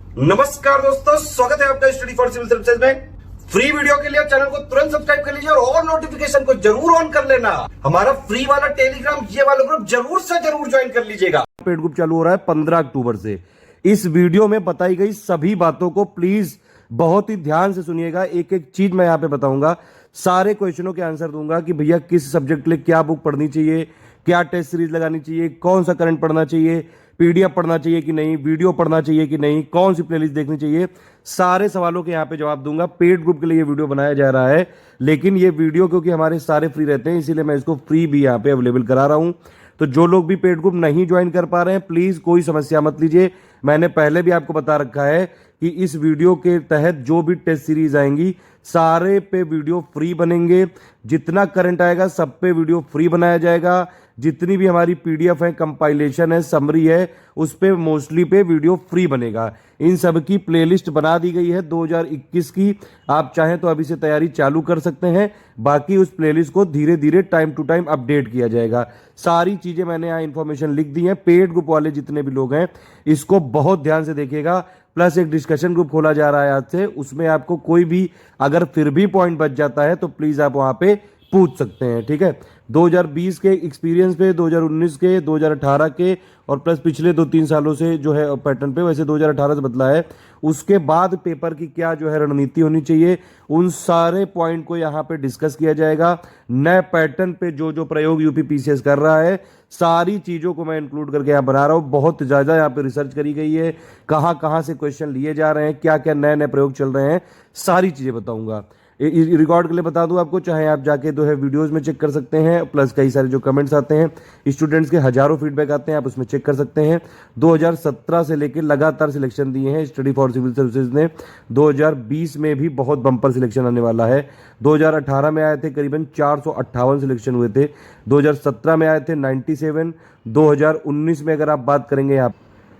नमस्कार दोस्तों, स्वागत है आपका स्टडी फॉर सिविल सर्विसेज में। फ्री वीडियो के लिए चैनल को तुरंत सब्सक्राइब कर लीजिए और नोटिफिकेशन को जरूर ऑन कर लेना। हमारा फ्री वाला टेलीग्राम ये वाला ग्रुप जरूर से जरूर ज्वाइन कर लीजिएगा। पेड ग्रुप चालू हो रहा है 15 अक्टूबर से। इस वीडियो में बताई गई सभी बातों को प्लीज बहुत ही ध्यान से सुनिएगा। एक एक चीज मैं यहां पे बताऊंगा, सारे क्वेश्चनों के आंसर दूंगा कि भैया किस सब्जेक्ट के लिए क्या बुक पढ़नी चाहिए, क्या टेस्ट सीरीज लगानी चाहिए, कौन सा करंट पढ़ना चाहिए, पीडीएफ पढ़ना चाहिए कि नहीं, वीडियो पढ़ना चाहिए कि नहीं, कौन सी प्लेलिस्ट देखनी चाहिए। सारे सवालों के यहां पे जवाब दूंगा। पेड ग्रुप के लिए ये वीडियो बनाया जा रहा है, लेकिन ये वीडियो क्योंकि हमारे सारे फ्री रहते हैं इसीलिए मैं इसको फ्री भी यहां पे अवेलेबल करा रहा हूं। तो जो लोग भी पेड ग्रुप नहीं ज्वाइन कर पा रहे हैं प्लीज कोई समस्या मत लीजिए। मैंने पहले भी आपको बता रखा है कि इस वीडियो के तहत जो भी टेस्ट सीरीज आएंगी सारे पे वीडियो फ्री बनेंगे। जितना करंट आएगा सब पे वीडियो फ्री बनाया जाएगा। जितनी भी हमारी पीडीएफ है, कंपाइलेशन है, समरी है, उस पे मोस्टली पे वीडियो फ्री बनेगा। इन सब की प्लेलिस्ट बना दी गई है 2021 की। आप चाहें तो अभी से तैयारी चालू कर सकते हैं। बाकी उस प्लेलिस्ट को धीरे धीरे टाइम टू टाइम अपडेट किया जाएगा। सारी चीजें मैंने यहाँ इंफॉर्मेशन लिख दी है। पेड ग्रुप वाले जितने भी लोग हैं इसको बहुत ध्यान से देखिएगा। प्लस एक डिस्कशन ग्रुप खोला जा रहा है आज से, उसमें आपको कोई भी अगर फिर भी पॉइंट बच जाता है तो प्लीज आप वहां पे पूछ सकते हैं, ठीक है। 2020 के एक्सपीरियंस पे, 2019 के, 2018 के और प्लस पिछले 2-3 सालों से जो है पैटर्न पे, वैसे 2018 से बदला है। उसके बाद पेपर की क्या जो है रणनीति होनी चाहिए, उन सारे पॉइंट को यहाँ पे डिस्कस किया जाएगा। नए पैटर्न पे जो जो प्रयोग यूपी पीसीएस कर रहा है सारी चीजों को मैं इंक्लूड करके यहाँ बना रहा हूँ। बहुत ज्यादा यहाँ पे रिसर्च करी गई है, कहाँ कहाँ से क्वेश्चन लिए जा रहे हैं, क्या क्या नए नए प्रयोग चल रहे हैं, सारी चीजें बताऊंगा। रिकॉर्ड के लिए बता दूं आपको, चाहे आप जाके जो है वीडियोस में चेक कर सकते हैं। प्लस कई सारे जो कमेंट्स आते हैं स्टूडेंट्स के, हजारों फीडबैक आते हैं, आप उसमें चेक कर सकते हैं। 2017 से लेकर लगातार सिलेक्शन दिए हैं स्टडी फॉर सिविल सर्विसेज ने। 2020 में भी बहुत बम्पर सिलेक्शन आने वाला है। 2018 में आए थे करीबन 458 सिलेक्शन हुए थे। 2017 में आए थे 97। 2019 में अगर आप बात करेंगे यहाँ,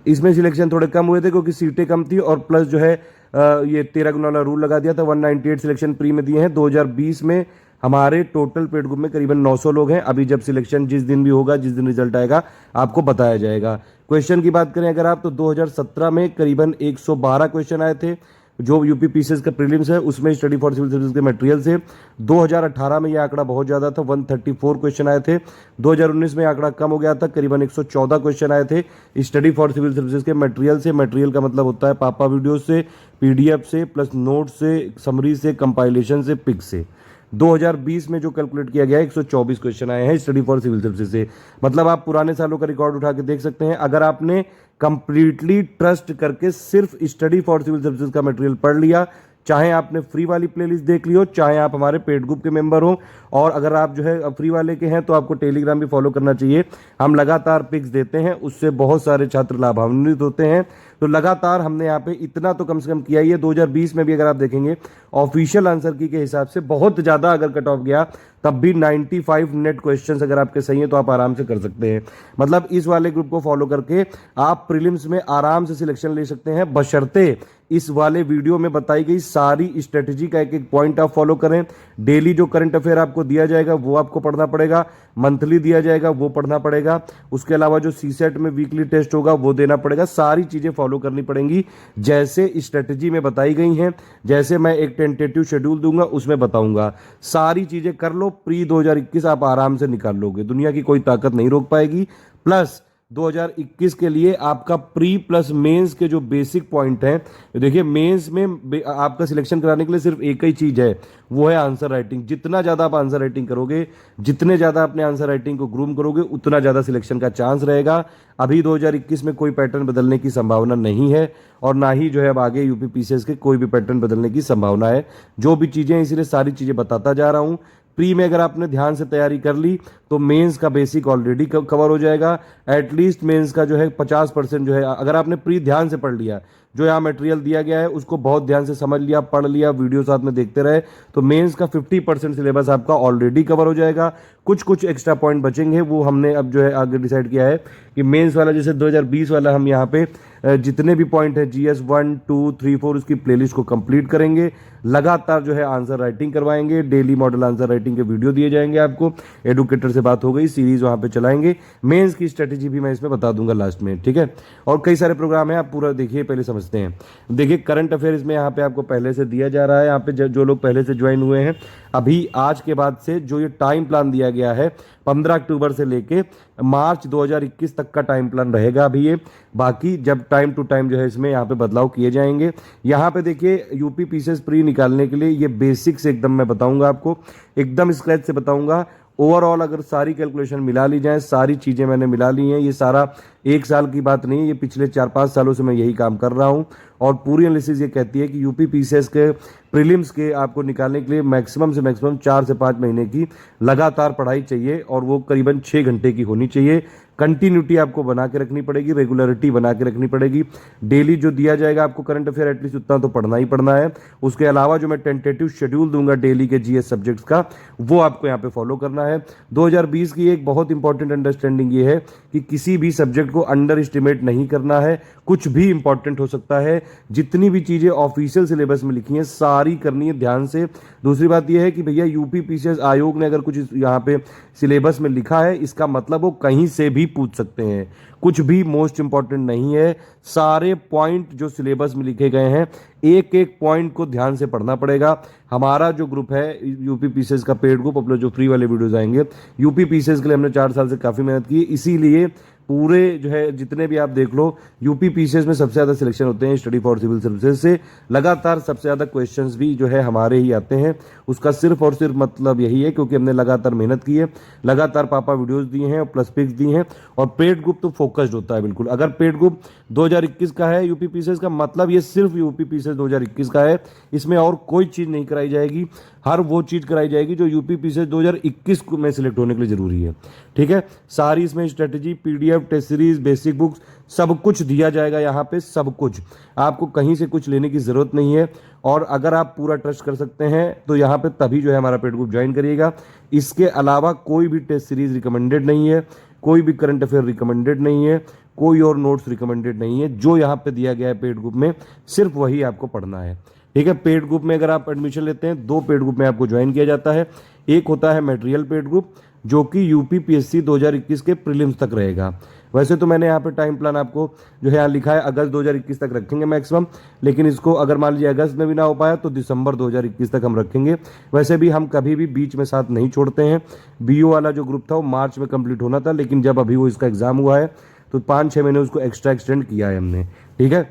इसमें सिलेक्शन थोड़े कम हुए थे क्योंकि सीटें कम थी और प्लस जो है ये 13 गुना वाला रूल लगा दिया था। 198 सिलेक्शन प्री में दिए हैं। 2020 में हमारे टोटल पेड ग्रुप में करीबन 900 लोग हैं। अभी जब सिलेक्शन जिस दिन भी होगा, जिस दिन रिजल्ट आएगा, आपको बताया जाएगा। क्वेश्चन की बात करें अगर आप, तो 2017 में करीबन 112 क्वेश्चन आए थे जो यूपी पीसीएस का प्रीलिम्स है उसमें स्टडी फॉर सिविल सर्विस के मटेरियल से। 2018 में यह आंकड़ा बहुत ज्यादा था, 134 क्वेश्चन आए थे। 2019 में आंकड़ा कम हो गया था, करीबन 114 क्वेश्चन आए थे स्टडी फॉर सिविल सर्विसेज के मटेरियल से। मटेरियल का मतलब होता है पापा वीडियो से, पीडीएफ से, प्लस नोट से, समरी से, कंपाइलेशन से, पिक से। 2020 में जो कैलकुलेट किया गया है 124 क्वेश्चन आए हैं स्टडी फॉर सिविल सर्विसेज से। मतलब आप पुराने सालों का रिकॉर्ड उठा के देख सकते हैं। अगर आपने कंप्लीटली ट्रस्ट करके सिर्फ स्टडी फॉर सिविल सर्विसेज का मटेरियल पढ़ लिया, चाहे आपने फ्री वाली प्लेलिस्ट देख ली हो, चाहे आप हमारे पेड ग्रुप के मेंबर हो, और अगर आप जो है फ्री वाले के हैं तो आपको टेलीग्राम भी फॉलो करना चाहिए। हम लगातार पिक्स देते हैं, उससे बहुत सारे छात्र लाभान्वित होते हैं। तो लगातार हमने यहाँ पे इतना तो कम से कम किया ही है। 2020 में भी अगर आप देखेंगे ऑफिशियल आंसर की के हिसाब से बहुत ज्यादा अगर कट ऑफ गया तब भी 95 नेट क्वेश्चंस अगर आपके सही है तो आप आराम से कर सकते हैं। मतलब इस वाले ग्रुप को फॉलो करके आप प्रीलिम्स में आराम से सिलेक्शन ले सकते हैं, बशर्ते इस वाले वीडियो में बताई गई सारी स्ट्रेटेजी का एक एक पॉइंट आप फॉलो करें। डेली जो करंट अफेयर आपको दिया जाएगा वो आपको पढ़ना पड़ेगा, मंथली दिया जाएगा वो पढ़ना पड़ेगा, उसके अलावा जो सीसेट में वीकली टेस्ट होगा वो देना पड़ेगा। सारी चीजें फॉलो करनी पड़ेंगी जैसे स्ट्रेटेजी में बताई गई हैं, जैसे मैं एक टेंटेटिव शेड्यूल दूंगा उसमें बताऊंगा। सारी चीजें कर लो, प्री 2021 आप आराम से निकाल लोगे, दुनिया की कोई ताकत नहीं रोक पाएगी। प्लस 2021 के लिए आपका प्री प्लस मेंस के जो बेसिक पॉइंट हैं, देखिए मेंस में आपका सिलेक्शन कराने के लिए सिर्फ एक ही चीज है, वो है आंसर राइटिंग। जितना ज्यादा आप आंसर राइटिंग करोगे, जितने ज्यादा अपने आंसर राइटिंग को ग्रूम करोगे, उतना ज्यादा सिलेक्शन का चांस रहेगा। अभी 2021 में कोई पैटर्न बदलने की संभावना नहीं है और ना ही जो है अब आगे यूपी पीसीएस के कोई भी पैटर्न बदलने की संभावना है। जो भी चीजें, इसलिए सारी चीजें बताता जा रहा हूं। प्री में अगर आपने ध्यान से तैयारी कर ली तो मेंस का बेसिक ऑलरेडी कवर हो जाएगा। एटलीस्ट मेंस का जो है 50% जो है, अगर आपने प्री ध्यान से पढ़ लिया, जो यहाँ मटेरियल दिया गया है उसको बहुत ध्यान से समझ लिया, पढ़ लिया, वीडियो साथ में देखते रहे, तो मेंस का 50% सिलेबस आपका ऑलरेडी कवर हो जाएगा। कुछ कुछ एक्स्ट्रा पॉइंट बचेंगे, वो हमने अब जो है आगे डिसाइड किया है कि मेंस वाला, जैसे 2020 वाला, हम यहाँ पे जितने भी पॉइंट है GS 1, 2, 3, 4 उसकी प्लेलिस्ट को कंप्लीट करेंगे। लगातार जो है आंसर राइटिंग करवाएंगे, डेली मॉडल आंसर राइटिंग के वीडियो दिए जाएंगे आपको, एडुकेटर से बात हो गई, सीरीज वहां पे चलाएंगे, मेंस की स्ट्रेटेजी भी मैं इसमें बता दूंगा लास्ट में, ठीक है। और कई सारे प्रोग्राम है, आप पूरा देखिए, पहले समझते हैं। देखिए करंट अफेयर्स में यहाँ पे आपको पहले से दिया जा रहा है, यहाँ पे जो लोग पहले से ज्वाइन हुए हैं, अभी आज के बाद से जो ये टाइम प्लान दिया गया है 15 अक्टूबर से लेके मार्च 2021 तक का टाइम प्लान रहेगा अभी ये। बाकी जब टाइम टू टाइम जो है इसमें यहाँ पे बदलाव किए जाएंगे। यहाँ पे देखिए यूपी पीसीएस प्री निकालने के लिए ये बेसिक्स एकदम मैं बताऊंगा आपको, एकदम स्क्रैच से बताऊंगा। ओवरऑल अगर सारी कैलकुलेशन मिला ली जाए, सारी चीज़ें मैंने मिला ली हैं, ये सारा एक साल की बात नहीं है, ये पिछले 4-5 सालों से मैं यही काम कर रहा हूँ। और पूरी एनालिसिस ये कहती है कि यूपी पीसीएस के प्रीलिम्स के आपको निकालने के लिए मैक्सिमम से मैक्सिमम 4 से 5 महीने की लगातार पढ़ाई चाहिए, और वो करीबन 6 घंटे की होनी चाहिए। कंटिन्यूटी आपको बना के रखनी पड़ेगी, रेगुलरिटी बना के रखनी पड़ेगी। डेली जो दिया जाएगा आपको करंट अफेयर एटलीस्ट उतना तो पढ़ना ही पढ़ना है। उसके अलावा जो मैं टेंटेटिव शेड्यूल दूंगा डेली के जीएस सब्जेक्ट्स का, वो आपको यहाँ पे फॉलो करना है। 2020 की एक बहुत इंपॉर्टेंट अंडरस्टैंडिंग ये है कि किसी भी सब्जेक्ट को अंडर एस्टिमेट नहीं करना है, कुछ भी इंपॉर्टेंट हो सकता है। जितनी भी चीजें ऑफिशियल सिलेबस में लिखी हैं सारी करनी है ध्यान से। दूसरी बात यह है कि भैया यूपी पीसीएस आयोग ने अगर कुछ यहाँ पे सिलेबस में लिखा है, इसका मतलब वो कहीं से भी पूछ सकते हैं, कुछ भी मोस्ट इंपॉर्टेंट नहीं है। सारे पॉइंट जो सिलेबस में लिखे गए हैं, एक एक पॉइंट को ध्यान से पढ़ना पड़ेगा। हमारा जो ग्रुप है यूपी पीसीएस का पेड ग्रुप, अपने जो फ्री वाले वीडियोस आएंगे, यूपी पीसीएस के लिए हमने 4 साल से काफी मेहनत की, इसीलिए पूरे जो है जितने भी आप देख लो यूपी पीसीएस में सबसे ज्यादा सिलेक्शन होते हैं स्टडी फॉर सिविल सर्विसेज से। लगातार सबसे ज्यादा क्वेश्चंस भी जो है हमारे ही आते हैं। उसका सिर्फ और सिर्फ मतलब यही है क्योंकि हमने लगातार मेहनत की है, लगातार पापा वीडियोस दिए हैं और प्लस पिक्स दी हैं। और पेड ग्रुप तो फोकस्ड होता है बिल्कुल। अगर पेड ग्रुप 2021 का है यूपी पीसीएस का, मतलब ये सिर्फ यूपी पीसीएस 2021 का है, इसमें और कोई चीज नहीं कराई जाएगी। हर वो चीज कराई जाएगी जो यूपी पीसीएस 2021 में सिलेक्ट होने के लिए जरूरी है, ठीक है। सारी इसमें strategy, PDF, test series, basic books, सब कुछ दिया जाएगा यहाँ पे। सब कुछ, आपको कहीं से कुछ लेने की जरूरत नहीं है। और अगर आप पूरा ट्रस्ट कर सकते हैं तो यहाँ पे तभी जो है हमारा पेड ग्रुप ज्वाइन करिएगा। इसके अलावा कोई भी टेस्ट सीरीज रिकमेंडेड नहीं है, कोई भी करंट अफेयर रिकमेंडेड नहीं है, कोई और नोट्स रिकमेंडेड नहीं है। जो यहाँ पे दिया गया है पेड ग्रुप में, सिर्फ वही आपको पढ़ना है, ठीक है। पेड ग्रुप में अगर आप एडमिशन लेते हैं, 2 पेड ग्रुप में आपको ज्वाइन किया जाता है। एक होता है मटेरियल पेड ग्रुप, जो कि यूपी पीएससी 2021 के प्रीलिम्स तक रहेगा। वैसे तो मैंने यहाँ पे टाइम प्लान आपको जो है यहाँ लिखा है अगस्त 2021 तक रखेंगे मैक्सिमम, लेकिन इसको अगर मान लीजिए अगस्त में भी ना हो पाया तो दिसंबर 2021 तक हम रखेंगे। वैसे भी हम कभी भी बीच में साथ नहीं छोड़ते हैं। बीओ वाला जो ग्रुप था वो मार्च में कंप्लीट होना था, लेकिन जब अभी वो इसका एग्जाम हुआ है तो 5-6 महीने उसको एक्स्ट्रा एक्सटेंड किया है हमने, ठीक है।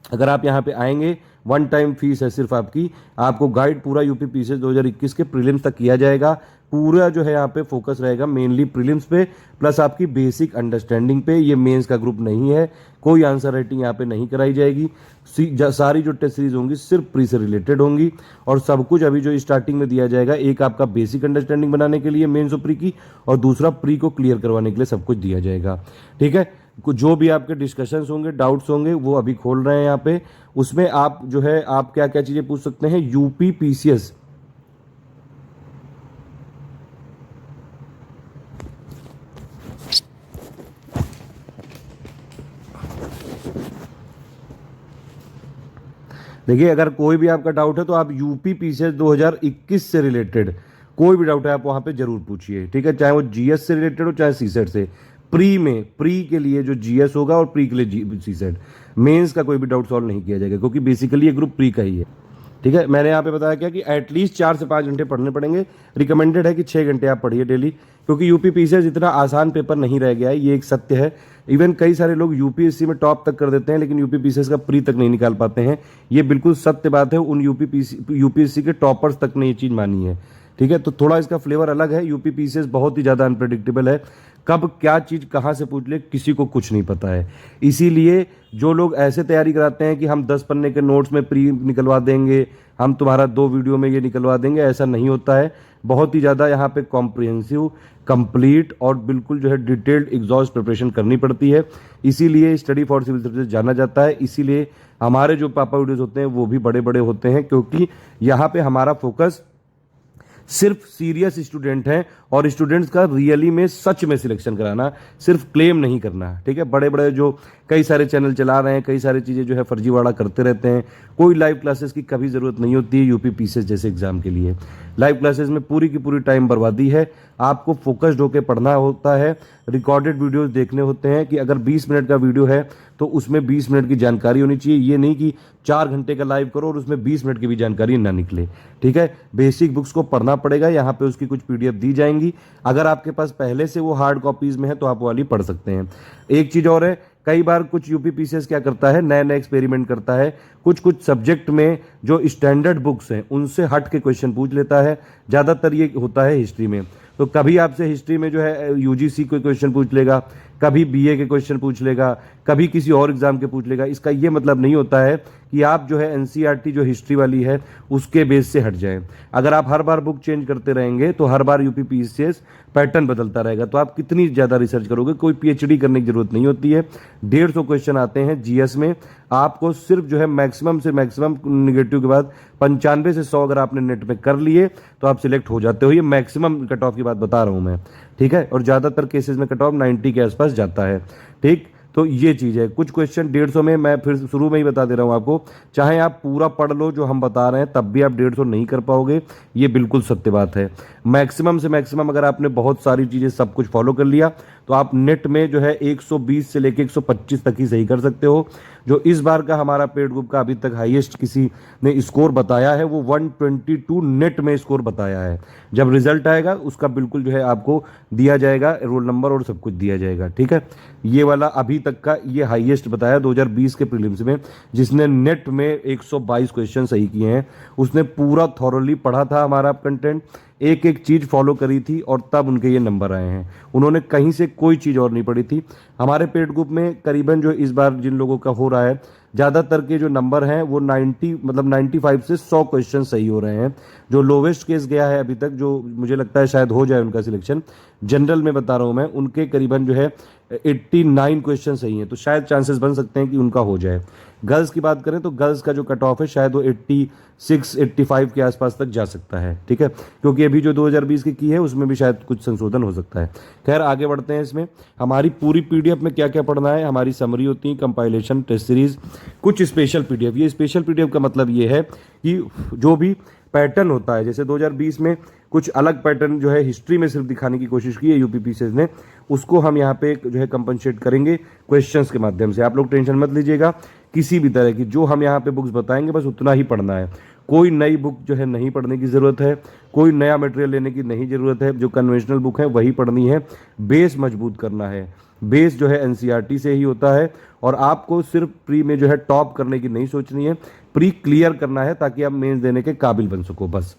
अगर आप यहाँ पे आएंगे, 1 टाइम फीस है सिर्फ आपकी, आपको गाइड पूरा यूपी पीसीएस 2021 के प्रीलिम्स तक किया जाएगा। पूरा जो है यहाँ पे फोकस रहेगा मेनली प्रीलिम्स पे, प्लस आपकी बेसिक अंडरस्टैंडिंग पे। ये मेंस का ग्रुप नहीं है, कोई आंसर राइटिंग यहाँ पे नहीं कराई जाएगी। सारी जो टेस्ट सीरीज होंगी सिर्फ प्री से रिलेटेड होंगी। और सब कुछ अभी जो स्टार्टिंग में दिया जाएगा, एक आपका बेसिक अंडरस्टैंडिंग बनाने के लिए मेंस और प्री की, और दूसरा प्री को क्लियर करवाने के लिए सब कुछ दिया जाएगा, ठीक है। जो भी आपके डिस्कशंस होंगे, डाउट्स होंगे, वो अभी खोल रहे हैं यहाँ पे। उसमें आप जो है आप क्या क्या चीजें पूछ सकते हैं यूपी पीसीएस। देखिए अगर कोई भी आपका डाउट है तो आप यूपी पीसीएस 2021 से रिलेटेड कोई भी डाउट है आप वहां पे जरूर पूछिए, ठीक है। चाहे वो जीएस से रिलेटेड हो, चाहे सीसेट से। प्री में, प्री के लिए जो जीएस होगा और प्री के लिए सीसेट, मेंस का कोई भी डाउट सॉल्व नहीं किया जाएगा, क्योंकि बेसिकली ये ग्रुप प्री का ही है, ठीक है। मैंने यहाँ पे बताया क्या कि एटलीस्ट 4 से 5 घंटे पढ़ने पड़ेंगे। रिकमेंडेड है कि 6 घंटे आप पढ़िए डेली, क्योंकि यूपी पीसीएस इतना आसान पेपर नहीं रह गया है, ये एक सत्य है। इवन कई सारे लोग यूपीएससी में टॉप तक कर देते हैं, लेकिन यूपी पीसीएस का प्री तक नहीं निकाल पाते हैं। ये बिल्कुल सत्य बात है, उन यूपीएससी के टॉपर्स तक ने ये चीज मानी है, ठीक है। तो थोड़ा इसका फ्लेवर अलग है। यूपी पीसीएस बहुत ही ज्यादा अनप्रेडिक्टेबल है, कब क्या चीज कहां से पूछ ले किसी को कुछ नहीं पता है। इसीलिए जो लोग ऐसे तैयारी कराते हैं कि हम 10 पन्ने के नोट्स में प्री निकलवा देंगे, हम तुम्हारा 2 वीडियो में ये निकलवा देंगे, ऐसा नहीं होता है। बहुत ही ज़्यादा यहाँ पे कॉम्प्रिहेंसिव, कंप्लीट और बिल्कुल जो है डिटेल्ड एग्जॉस्ट प्रिपरेशन करनी पड़ती है। इसीलिए स्टडी फॉर सिविल सर्विसेज जाना जाता है। इसीलिए हमारे जो पापा वीडियोस होते हैं वो भी बड़े बड़े होते हैं, क्योंकि यहाँ पे हमारा फोकस सिर्फ सीरियस स्टूडेंट हैं और स्टूडेंट्स का रियली में सच में सिलेक्शन कराना, सिर्फ क्लेम नहीं करना, ठीक है। बड़े बड़े जो कई सारे चैनल चला रहे हैं, कई सारी चीज़ें जो है फर्जीवाड़ा करते रहते हैं। कोई लाइव क्लासेस की कभी ज़रूरत नहीं होती है यूपी पीसीएस जैसे एग्जाम के लिए। लाइव क्लासेस में पूरी की पूरी टाइम बर्बादी है। आपको फोकस्ड होकर पढ़ना होता है, रिकॉर्डेड वीडियोस देखने होते हैं कि अगर 20 मिनट का वीडियो है तो उसमें 20 मिनट की जानकारी होनी चाहिए। ये नहीं कि 4 घंटे का लाइव करो और उसमें 20 मिनट की भी जानकारी ना निकले। ठीक है, बेसिक बुक्स को पढ़ना पड़ेगा। यहाँ पे उसकी कुछ पीडीएफ दी जाएंगी। अगर आपके पास पहले से वो हार्ड कॉपीज में है तो आप वाली पढ़ सकते हैं। एक चीज़ और है, कई बार कुछ यूपी पीसीएस क्या करता है, नए नए एक्सपेरिमेंट करता है। कुछ सब्जेक्ट में जो स्टैंडर्ड बुक्स हैं उनसे हट के क्वेश्चन पूछ लेता है। ज़्यादातर ये होता है हिस्ट्री में। तो कभी आपसे हिस्ट्री में जो है यूजीसी कोई क्वेश्चन पूछ लेगा, कभी बीए के क्वेश्चन पूछ लेगा, कभी किसी और एग्जाम के पूछ लेगा। इसका ये मतलब नहीं होता है कि आप जो है एनसीईआरटी जो हिस्ट्री वाली है उसके बेस से हट जाएं। अगर आप हर बार बुक चेंज करते रहेंगे तो हर बार यूपी पीसीएस पैटर्न बदलता रहेगा। तो आप कितनी ज़्यादा रिसर्च करोगे, कोई पीएचडी करने की जरूरत नहीं होती है। 150 क्वेश्चन आते हैं जीएस में। आपको सिर्फ जो है मैक्सिमम से मैक्सिमम नेगेटिव के बाद 95 से 100 अगर आपने नेट में कर लिए तो आप सिलेक्ट हो जाते हो। ये मैक्सिमम कट ऑफ की बात बता रहा हूं मैं, ठीक है। और ज़्यादातर केसेस में कट ऑफ 90 के आसपास जाता है, ठीक। तो ये चीज़ है। कुछ क्वेश्चन 150 में, मैं फिर शुरू में ही बता दे रहा हूँ आपको, चाहे आप पूरा पढ़ लो जो हम बता रहे हैं तब भी आप 150 नहीं कर पाओगे। ये बिल्कुल सत्य बात है। मैक्सिमम से मैक्सिमम अगर आपने बहुत सारी चीज़ें सब कुछ फॉलो कर लिया तो आप नेट में जो है 120 से लेके 125 तक ही सही कर सकते हो। जो इस बार का हमारा पेड ग्रुप का अभी तक हाईएस्ट किसी ने स्कोर बताया है वो 122 नेट में स्कोर बताया है। जब रिजल्ट आएगा उसका बिल्कुल जो है आपको दिया जाएगा, रोल नंबर और सब कुछ दिया जाएगा, ठीक है। ये वाला अभी तक का ये हाईएस्ट बताया 2020 के प्रीलिम्स में, जिसने नेट में 122 क्वेश्चन सही किए हैं। उसने पूरा थॉरली पढ़ा था हमारा कंटेंट, एक एक चीज़ फॉलो करी थी और तब उनके ये नंबर आए हैं। उन्होंने कहीं से कोई चीज़ और नहीं पढ़ी थी। हमारे पेड ग्रुप में करीबन जो इस बार जिन लोगों का हो रहा है, ज़्यादातर के जो नंबर हैं वो 95 से 100 क्वेश्चन सही हो रहे हैं। जो लोवेस्ट केस गया है अभी तक, जो मुझे लगता है शायद हो जाए उनका सिलेक्शन, जनरल में बता रहा हूँ मैं, उनके करीबन जो है 89 क्वेश्चन सही हैं। तो शायद चांसेस बन सकते हैं कि उनका हो जाए। गर्ल्स की बात करें तो गर्ल्स का जो कट ऑफ है शायद वो 86-85 के आसपास तक जा सकता है, ठीक है। क्योंकि अभी जो 2020 की है उसमें भी शायद कुछ संशोधन हो सकता है। खैर आगे बढ़ते हैं। इसमें हमारी पूरी पीडीएफ में क्या क्या पढ़ना है, हमारी समरी होती है, कंपाइलेशन, टेस्ट सीरीज, कुछ स्पेशल पीडीएफ। ये स्पेशल पीडीएफ का मतलब ये है कि जो भी पैटर्न होता है, जैसे 2020 में कुछ अलग पैटर्न जो है हिस्ट्री में सिर्फ दिखाने की कोशिश की है यूपी पीसीएस ने, उसको हम यहाँ पे जो है कंपनसेट करेंगे क्वेश्चंस के माध्यम से। आप लोग टेंशन मत लीजिएगा, किसी भी तरह की जो हम यहाँ पे बुक्स बताएंगे बस उतना ही पढ़ना है। कोई नई बुक जो है नहीं पढ़ने की ज़रूरत है, कोई नया मटेरियल लेने की नहीं ज़रूरत है। जो कन्वेंशनल बुक है वही पढ़नी है। बेस मजबूत करना है। बेस जो है एनसीईआरटी से ही होता है और आपको सिर्फ प्री में जो है टॉप करने की नहीं सोचनी है, प्री क्लियर करना है ताकि आप मेंस देने के काबिल बन सको। बस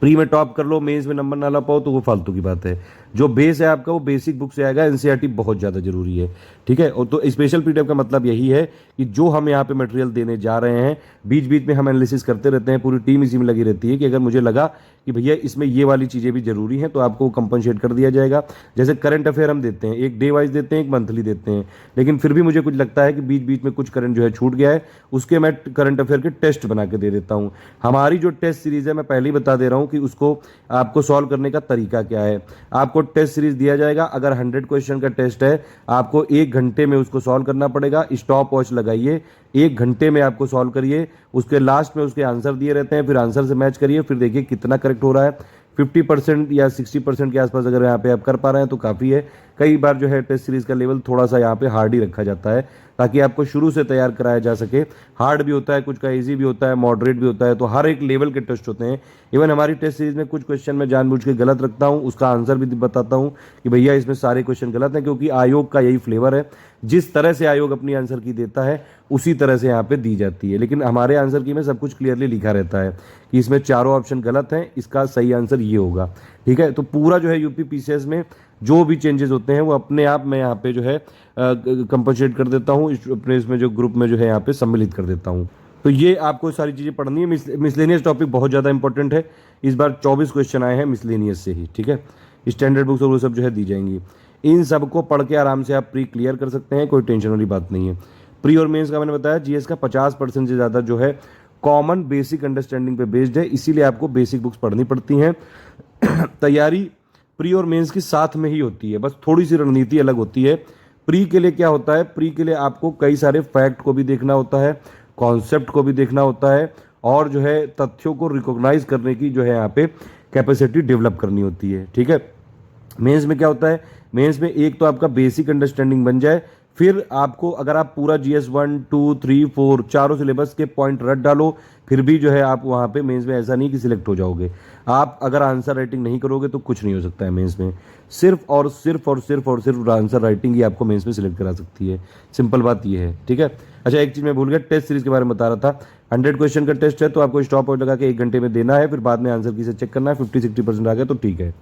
प्री में टॉप कर लो, मेंस में नंबर ना ला पाओ तो वो फालतू की बात है। जो बेस है आपका वो बेसिक बुक से आएगा। एनसीईआरटी बहुत ज़्यादा जरूरी है, ठीक है। और तो स्पेशल पीडीएफ का मतलब यही है कि जो हम यहाँ पे मटेरियल देने जा रहे हैं, बीच बीच में हम एनालिसिस करते रहते हैं, पूरी टीम इसी में लगी रहती है कि अगर मुझे लगा कि भैया इसमें ये वाली चीज़ें भी जरूरी हैं तो आपको कंपनसेट कर दिया जाएगा। जैसे करंट अफेयर हम देते हैं, एक डे वाइज देते हैं, एक मंथली देते हैं, लेकिन फिर भी मुझे कुछ लगता है कि बीच बीच में कुछ करंट जो है छूट गया है, उसके मैं करंट अफेयर के टेस्ट बना के दे देता हूँ। हमारी जो टेस्ट सीरीज है मैं पहले ही बता दे रहा हूँ कि उसको आपको सॉल्व करने का तरीका क्या है। आपको टेस्ट सीरीज दिया जाएगा। अगर 100 क्वेश्चन का टेस्ट है, आपको 1 घंटे में उसको सॉल्व करना पड़ेगा। स्टॉप वॉच लगाइए, 1 घंटे में आपको सॉल्व करिए। उसके लास्ट में उसके आंसर दिए रहते हैं, फिर आंसर से मैच करिए, फिर देखिए कितना करेक्ट हो रहा है। 50% या 60% के आसपास अगर यहाँ पे आप कर पा रहे हैं तो काफ़ी है। कई बार जो है टेस्ट सीरीज का लेवल थोड़ा सा यहाँ पे हार्ड ही रखा जाता है ताकि आपको शुरू से तैयार कराया जा सके। हार्ड भी होता है, कुछ का इजी भी होता है, मॉडरेट भी होता है, तो हर एक लेवल के टेस्ट होते हैं। इवन हमारी टेस्ट सीरीज में कुछ क्वेश्चन मैं जानबूझ के गलत रखता हूँ, उसका आंसर भी बताता हूँ कि भैया इसमें सारे क्वेश्चन गलत हैं, क्योंकि आयोग का यही फ्लेवर है। जिस तरह से आयोग अपनी आंसर की देता है उसी तरह से यहाँ पे दी जाती है। लेकिन हमारे आंसर की में सब कुछ क्लियरली लिखा रहता है कि इसमें चारों ऑप्शन गलत हैं, इसका सही आंसर ये होगा, ठीक है। तो पूरा जो है यूपी पीसीएस में जो भी चेंजेस होते हैं वो अपने आप मैं यहाँ पे जो है कंपनसेट कर देता हूँ, अपने इसमें जो ग्रुप में जो है यहाँ पे सम्मिलित कर देता हूँ। तो ये आपको सारी चीज़ें पढ़नी है। मिसलेनियस टॉपिक बहुत ज़्यादा इंपॉर्टेंट है। इस बार 24 क्वेश्चन आए हैं मिसलेनियस से ही, ठीक है। स्टैंडर्ड बुक्स और वो सब जो है दी जाएंगी। इन सब को पढ़ के आराम से आप प्री क्लियर कर सकते हैं, कोई टेंशन वाली बात नहीं है। प्री और मेंस का मैंने बताया, जीएस का 50% से ज़्यादा जो है कॉमन बेसिक अंडरस्टैंडिंग पे बेस्ड है, इसीलिए आपको बेसिक बुक्स पढ़नी पड़ती हैं। तैयारी प्री और मेंस की साथ में ही होती है, बस थोड़ी सी रणनीति अलग होती है। प्री के लिए क्या होता है, प्री के लिए आपको कई सारे फैक्ट को भी देखना होता है, कॉन्सेप्ट को भी देखना होता है, और जो है तथ्यों को रिकॉग्नाइज करने की जो है यहाँ पे कैपेसिटी डेवलप करनी होती है। ठीक है, मेंस में क्या होता है, मेंस में एक तो आपका बेसिक अंडरस्टैंडिंग बन जाए, फिर आपको अगर आप पूरा GS 1, 2, 3, 4 चारों सिलेबस के पॉइंट रट डालो, फिर भी जो है आप वहाँ पे मेंस में ऐसा नहीं कि सिलेक्ट हो जाओगे। आप अगर आंसर राइटिंग नहीं करोगे तो कुछ नहीं हो सकता है मेंस में। सिर्फ और सिर्फ और सिर्फ और सिर्फ आंसर राइटिंग ही आपको मेंस में सिलेक्ट करा सकती है। सिंपल बात ये है। ठीक है, अच्छा एक चीज़ मैं भूल गया, टेस्ट सीरीज के बारे में बता रहा था। 100 क्वेश्चन का टेस्ट है, तो आपको स्टॉप वॉच लगा के 1 घंटे में देना है, फिर बाद में आंसर की से चेक करना है। 50-60% आ गया तो ठीक है।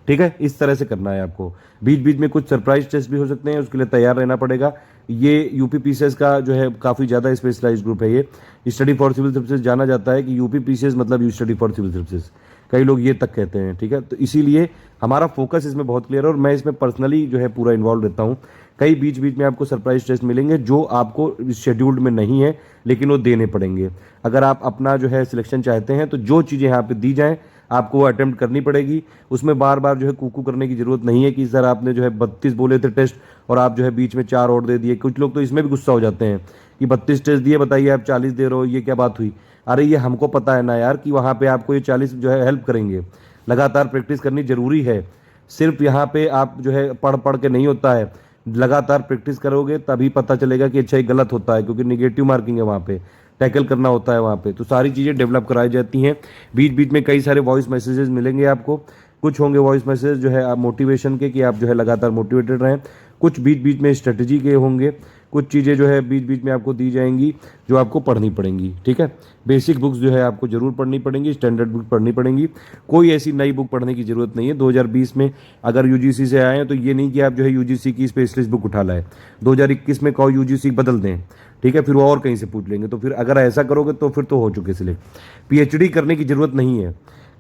ठीक है, इस तरह से करना है आपको। बीच बीच में कुछ सरप्राइज टेस्ट भी हो सकते हैं, उसके लिए तैयार रहना पड़ेगा। ये यूपी पीसीएस का जो है काफ़ी ज़्यादा स्पेशलाइज ग्रुप है। ये स्टडी फॉर सिविल सर्विसेज जाना जाता है कि यूपी पीसीएस मतलब you study for civil services, कई लोग ये तक कहते हैं। ठीक है, तो इसीलिए हमारा फोकस इसमें बहुत क्लियर है और मैं इसमें पर्सनली जो है पूरा इन्वॉल्व रहता हूँ। कई बीच बीच में आपको सरप्राइज टेस्ट मिलेंगे जो आपको शेड्यूल्ड में नहीं है, लेकिन वो देने पड़ेंगे। अगर आप अपना जो है सिलेक्शन चाहते हैं तो जो चीज़ें यहाँ पे दी जाएँ आपको वो अटेम्प्ट करनी पड़ेगी। उसमें बार बार जो है कूकू करने की जरूरत नहीं है कि सर आपने जो है 32 बोले थे टेस्ट और आप जो है बीच में 4 और दे दिए। कुछ लोग तो इसमें भी गुस्सा हो जाते हैं कि 32 टेस्ट दिए, बताइए आप 40 दे रहे हो, ये क्या बात हुई। अरे ये हमको पता है ना यार कि वहाँ पे आपको ये 40 जो है हेल्प करेंगे। लगातार प्रैक्टिस करनी जरूरी है। सिर्फ यहाँ पे आप जो है पढ़ पढ़ के नहीं होता है, लगातार प्रैक्टिस करोगे तभी पता चलेगा कि अच्छा ये गलत होता है, क्योंकि निगेटिव मार्किंग है, वहाँ पे टैकल करना होता है वहाँ पे। तो सारी चीज़ें डेवलप कराई जाती हैं। बीच बीच में कई सारे वॉइस मैसेजेस मिलेंगे आपको। कुछ होंगे वॉइस मैसेज जो है आप मोटिवेशन के, कि आप जो है लगातार मोटिवेटेड रहें। कुछ बीच बीच में स्ट्रेटजी के होंगे। कुछ चीज़ें जो है बीच बीच में आपको दी जाएंगी जो आपको पढ़नी पड़ेंगी। ठीक है, बेसिक बुक्स जो है आपको जरूर पढ़नी पड़ेंगी, स्टैंडर्ड बुक पढ़नी पड़ेंगी। कोई ऐसी नई बुक पढ़ने की जरूरत नहीं है। 2020 में अगर यूजीसी से आए हैं तो ये नहीं कि आप जो है यूजीसी की स्पेशलिस्ट बुक उठा लाए। 2021 में कहो यूजीसी बदल दें, ठीक है, फिर वो और कहीं से पूछ लेंगे। तो फिर अगर ऐसा करोगे तो फिर तो हो चुके सिलेक्ट। पीएचडी करने की जरूरत नहीं है।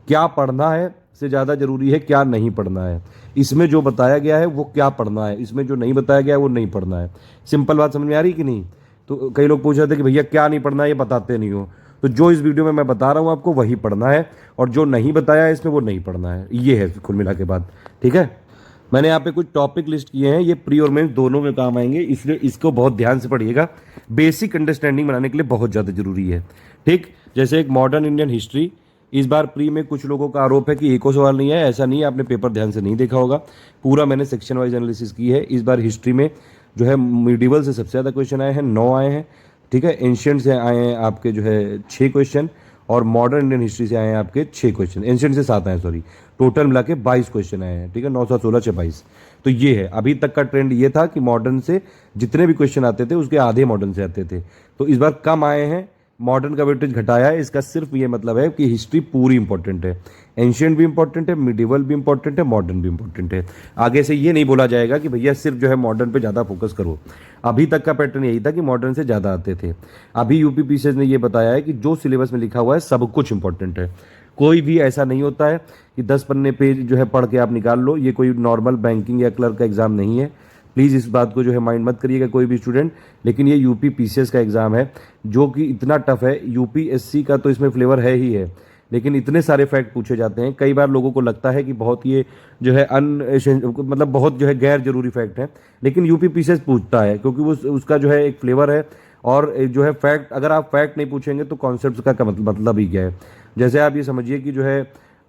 क्या पढ़ना है से ज़्यादा जरूरी है क्या नहीं पढ़ना है। इसमें जो बताया गया है वो क्या पढ़ना है, इसमें जो नहीं बताया गया है वो नहीं पढ़ना है। सिंपल बात समझ में आ रही कि नहीं। तो कई लोग पूछ रहे थे कि भैया क्या नहीं पढ़ना है, ये बताते नहीं हो। तो जो इस वीडियो में मैं बता रहा हूँ आपको वही पढ़ना है, और जो नहीं बताया है इसमें वो नहीं पढ़ना है। ये है कुल मिला के बात। ठीक है, मैंने यहाँ पे कुछ टॉपिक लिस्ट किए हैं, ये प्री और मेंस दोनों में काम आएंगे, इसलिए इसको बहुत ध्यान से पढ़िएगा। बेसिक अंडरस्टैंडिंग बनाने के लिए बहुत ज़्यादा जरूरी है। ठीक, जैसे एक मॉडर्न इंडियन हिस्ट्री, इस बार प्री में कुछ लोगों का आरोप है कि एको सवाल नहीं है। ऐसा नहीं है, आपने पेपर ध्यान से नहीं देखा होगा। पूरा मैंने सेक्शन वाइज एनालिसिस की है। इस बार हिस्ट्री में जो है मिडिवल से सबसे ज़्यादा क्वेश्चन आए हैं, 9 आए हैं। ठीक है, एंशियंट से आए हैं आपके जो है 6 क्वेश्चन, और मॉडर्न इंडियन हिस्ट्री से आए हैं आपके 6 क्वेश्चन। एंशियंट से 7 आए, सॉरी, टोटल मिला के 22 क्वेश्चन आए हैं। ठीक है, 9 7 16 6 22। तो ये है, अभी तक का ट्रेंड ये था कि मॉडर्न से जितने भी क्वेश्चन आते थे उसके आधे मॉडर्न से आते थे। तो इस बार कम आए हैं, मॉडर्न का वेटेज घटाया है। इसका सिर्फ ये मतलब है कि हिस्ट्री पूरी इंपॉर्टेंट है। एंशियंट भी इंपॉर्टेंट है, मिडिवल भी इंपॉर्टेंट है, मॉडर्न भी इंपॉर्टेंट है। आगे से ये नहीं बोला जाएगा कि भैया सिर्फ जो है मॉडर्न पे ज़्यादा फोकस करो। अभी तक का पैटर्न यही था कि मॉडर्न से ज़्यादा आते थे। अभी यूपी पीसीएस ने ये बताया है कि जो सिलेबस में लिखा हुआ है सब कुछ इंपॉर्टेंट है। कोई भी ऐसा नहीं होता है कि 10 पन्ने पेज जो है पढ़ के आप निकाल लो। ये कोई नॉर्मल बैंकिंग या क्लर्क का एग्जाम नहीं है। प्लीज़ इस बात को जो है माइंड मत करिएगा कोई भी स्टूडेंट। लेकिन ये यूपी पीसीएस का एग्जाम है जो कि इतना टफ है। यूपीएससी का तो इसमें फ्लेवर है ही है, लेकिन इतने सारे फैक्ट पूछे जाते हैं। कई बार लोगों को लगता है कि बहुत ये जो है मतलब बहुत जो है गैर जरूरी फैक्ट है, लेकिन यूपी पीसीएस पूछता है क्योंकि वो उसका जो है एक फ्लेवर है। और जो है फैक्ट, अगर आप फैक्ट नहीं पूछेंगे तो कॉन्सेप्ट का मतलब ही क्या है। जैसे आप ये समझिए कि जो है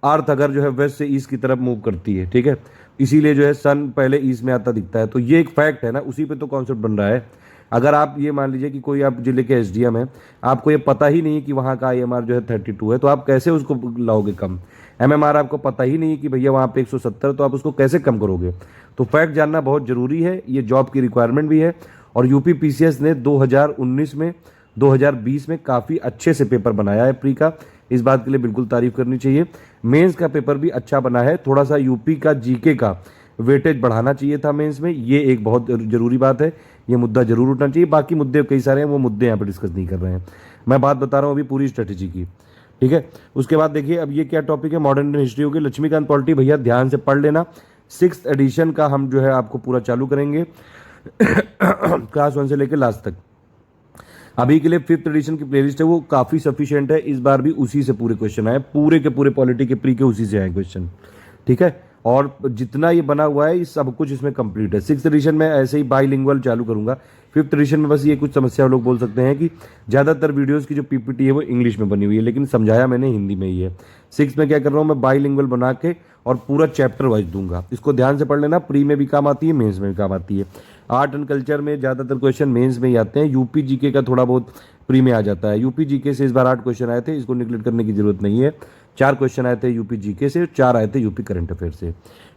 अर्थ अगर जो है वेस्ट से ईस्ट की तरफ मूव करती है, ठीक है, इसीलिए जो है सन पहले ईस्ट में आता दिखता है। तो ये एक फैक्ट है ना, उसी पे तो कॉन्सेप्ट बन रहा है। अगर आप ये मान लीजिए कि कोई आप जिले के एसडीएम है, आपको ये पता ही नहीं है कि वहाँ का आईएमआर जो है 32 है, तो आप कैसे उसको लाओगे कम। एमएमआर आपको पता ही नहीं है कि भैया वहाँ पे 170, तो आप उसको कैसे कम करोगे। तो फैक्ट जानना बहुत जरूरी है, ये जॉब की रिक्वायरमेंट भी है। और यूपी पीसीएस ने 2019 में 2020 में काफ़ी अच्छे से पेपर बनाया है प्री का, इस बात के लिए बिल्कुल तारीफ करनी चाहिए। मेंस का पेपर भी अच्छा बना है। थोड़ा सा यूपी का जीके का वेटेज बढ़ाना चाहिए था मेंस में, ये एक बहुत जरूरी बात है। ये मुद्दा जरूर उठना चाहिए। बाकी मुद्दे कई सारे हैं, वो मुद्दे यहाँ पे डिस्कस नहीं कर रहे हैं। मैं बात बता रहा हूँ अभी पूरी स्ट्रेटेजी की, ठीक है। उसके बाद देखिए अब ये क्या टॉपिक है, मॉडर्न इंडियन हिस्ट्री होगी। लक्ष्मीकांत पॉलिटी भैया ध्यान से पढ़ लेना। 6th एडिशन का हम जो है आपको पूरा चालू करेंगे क्लास 1 से लेकर लास्ट तक। अभी के लिए 5th एडिशन की प्लेलिस्ट है, वो काफ़ी सफिशिएंट है। इस बार भी उसी से पूरे क्वेश्चन आए, पूरे के पूरे पॉलिटी के प्री के उसी से आए क्वेश्चन, ठीक है। और जितना ये बना हुआ है ये सब कुछ इसमें कंप्लीट है। 6th एडिशन में ऐसे ही बाईलिंगुअल चालू करूंगा। 5th एडिशन में बस ये कुछ समस्या लोग बोल सकते हैं कि ज़्यादातर वीडियोस की जो पीपीटी है वो इंग्लिश में बनी हुई है, लेकिन समझाया मैंने हिंदी में ही है। 6 में क्या कर रहा हूँ मैं, बाईलिंगुअल बना के और पूरा चैप्टर वाइज दूंगा। इसको ध्यान से पढ़ लेना, प्री में भी काम आती है, मेंस में भी काम आती है। आर्ट एंड कल्चर में ज़्यादातर क्वेश्चन मेंस में ही आते हैं, यूपी जीके का थोड़ा बहुत प्री में आ जाता है। यूपी जीके से इस बार 8 क्वेश्चन आए थे, इसको निगलेक्ट करने की जरूरत नहीं है। 4 क्वेश्चन आए थे यूपी जीके से, 4 आए थे यूपी करंट अफेयर से,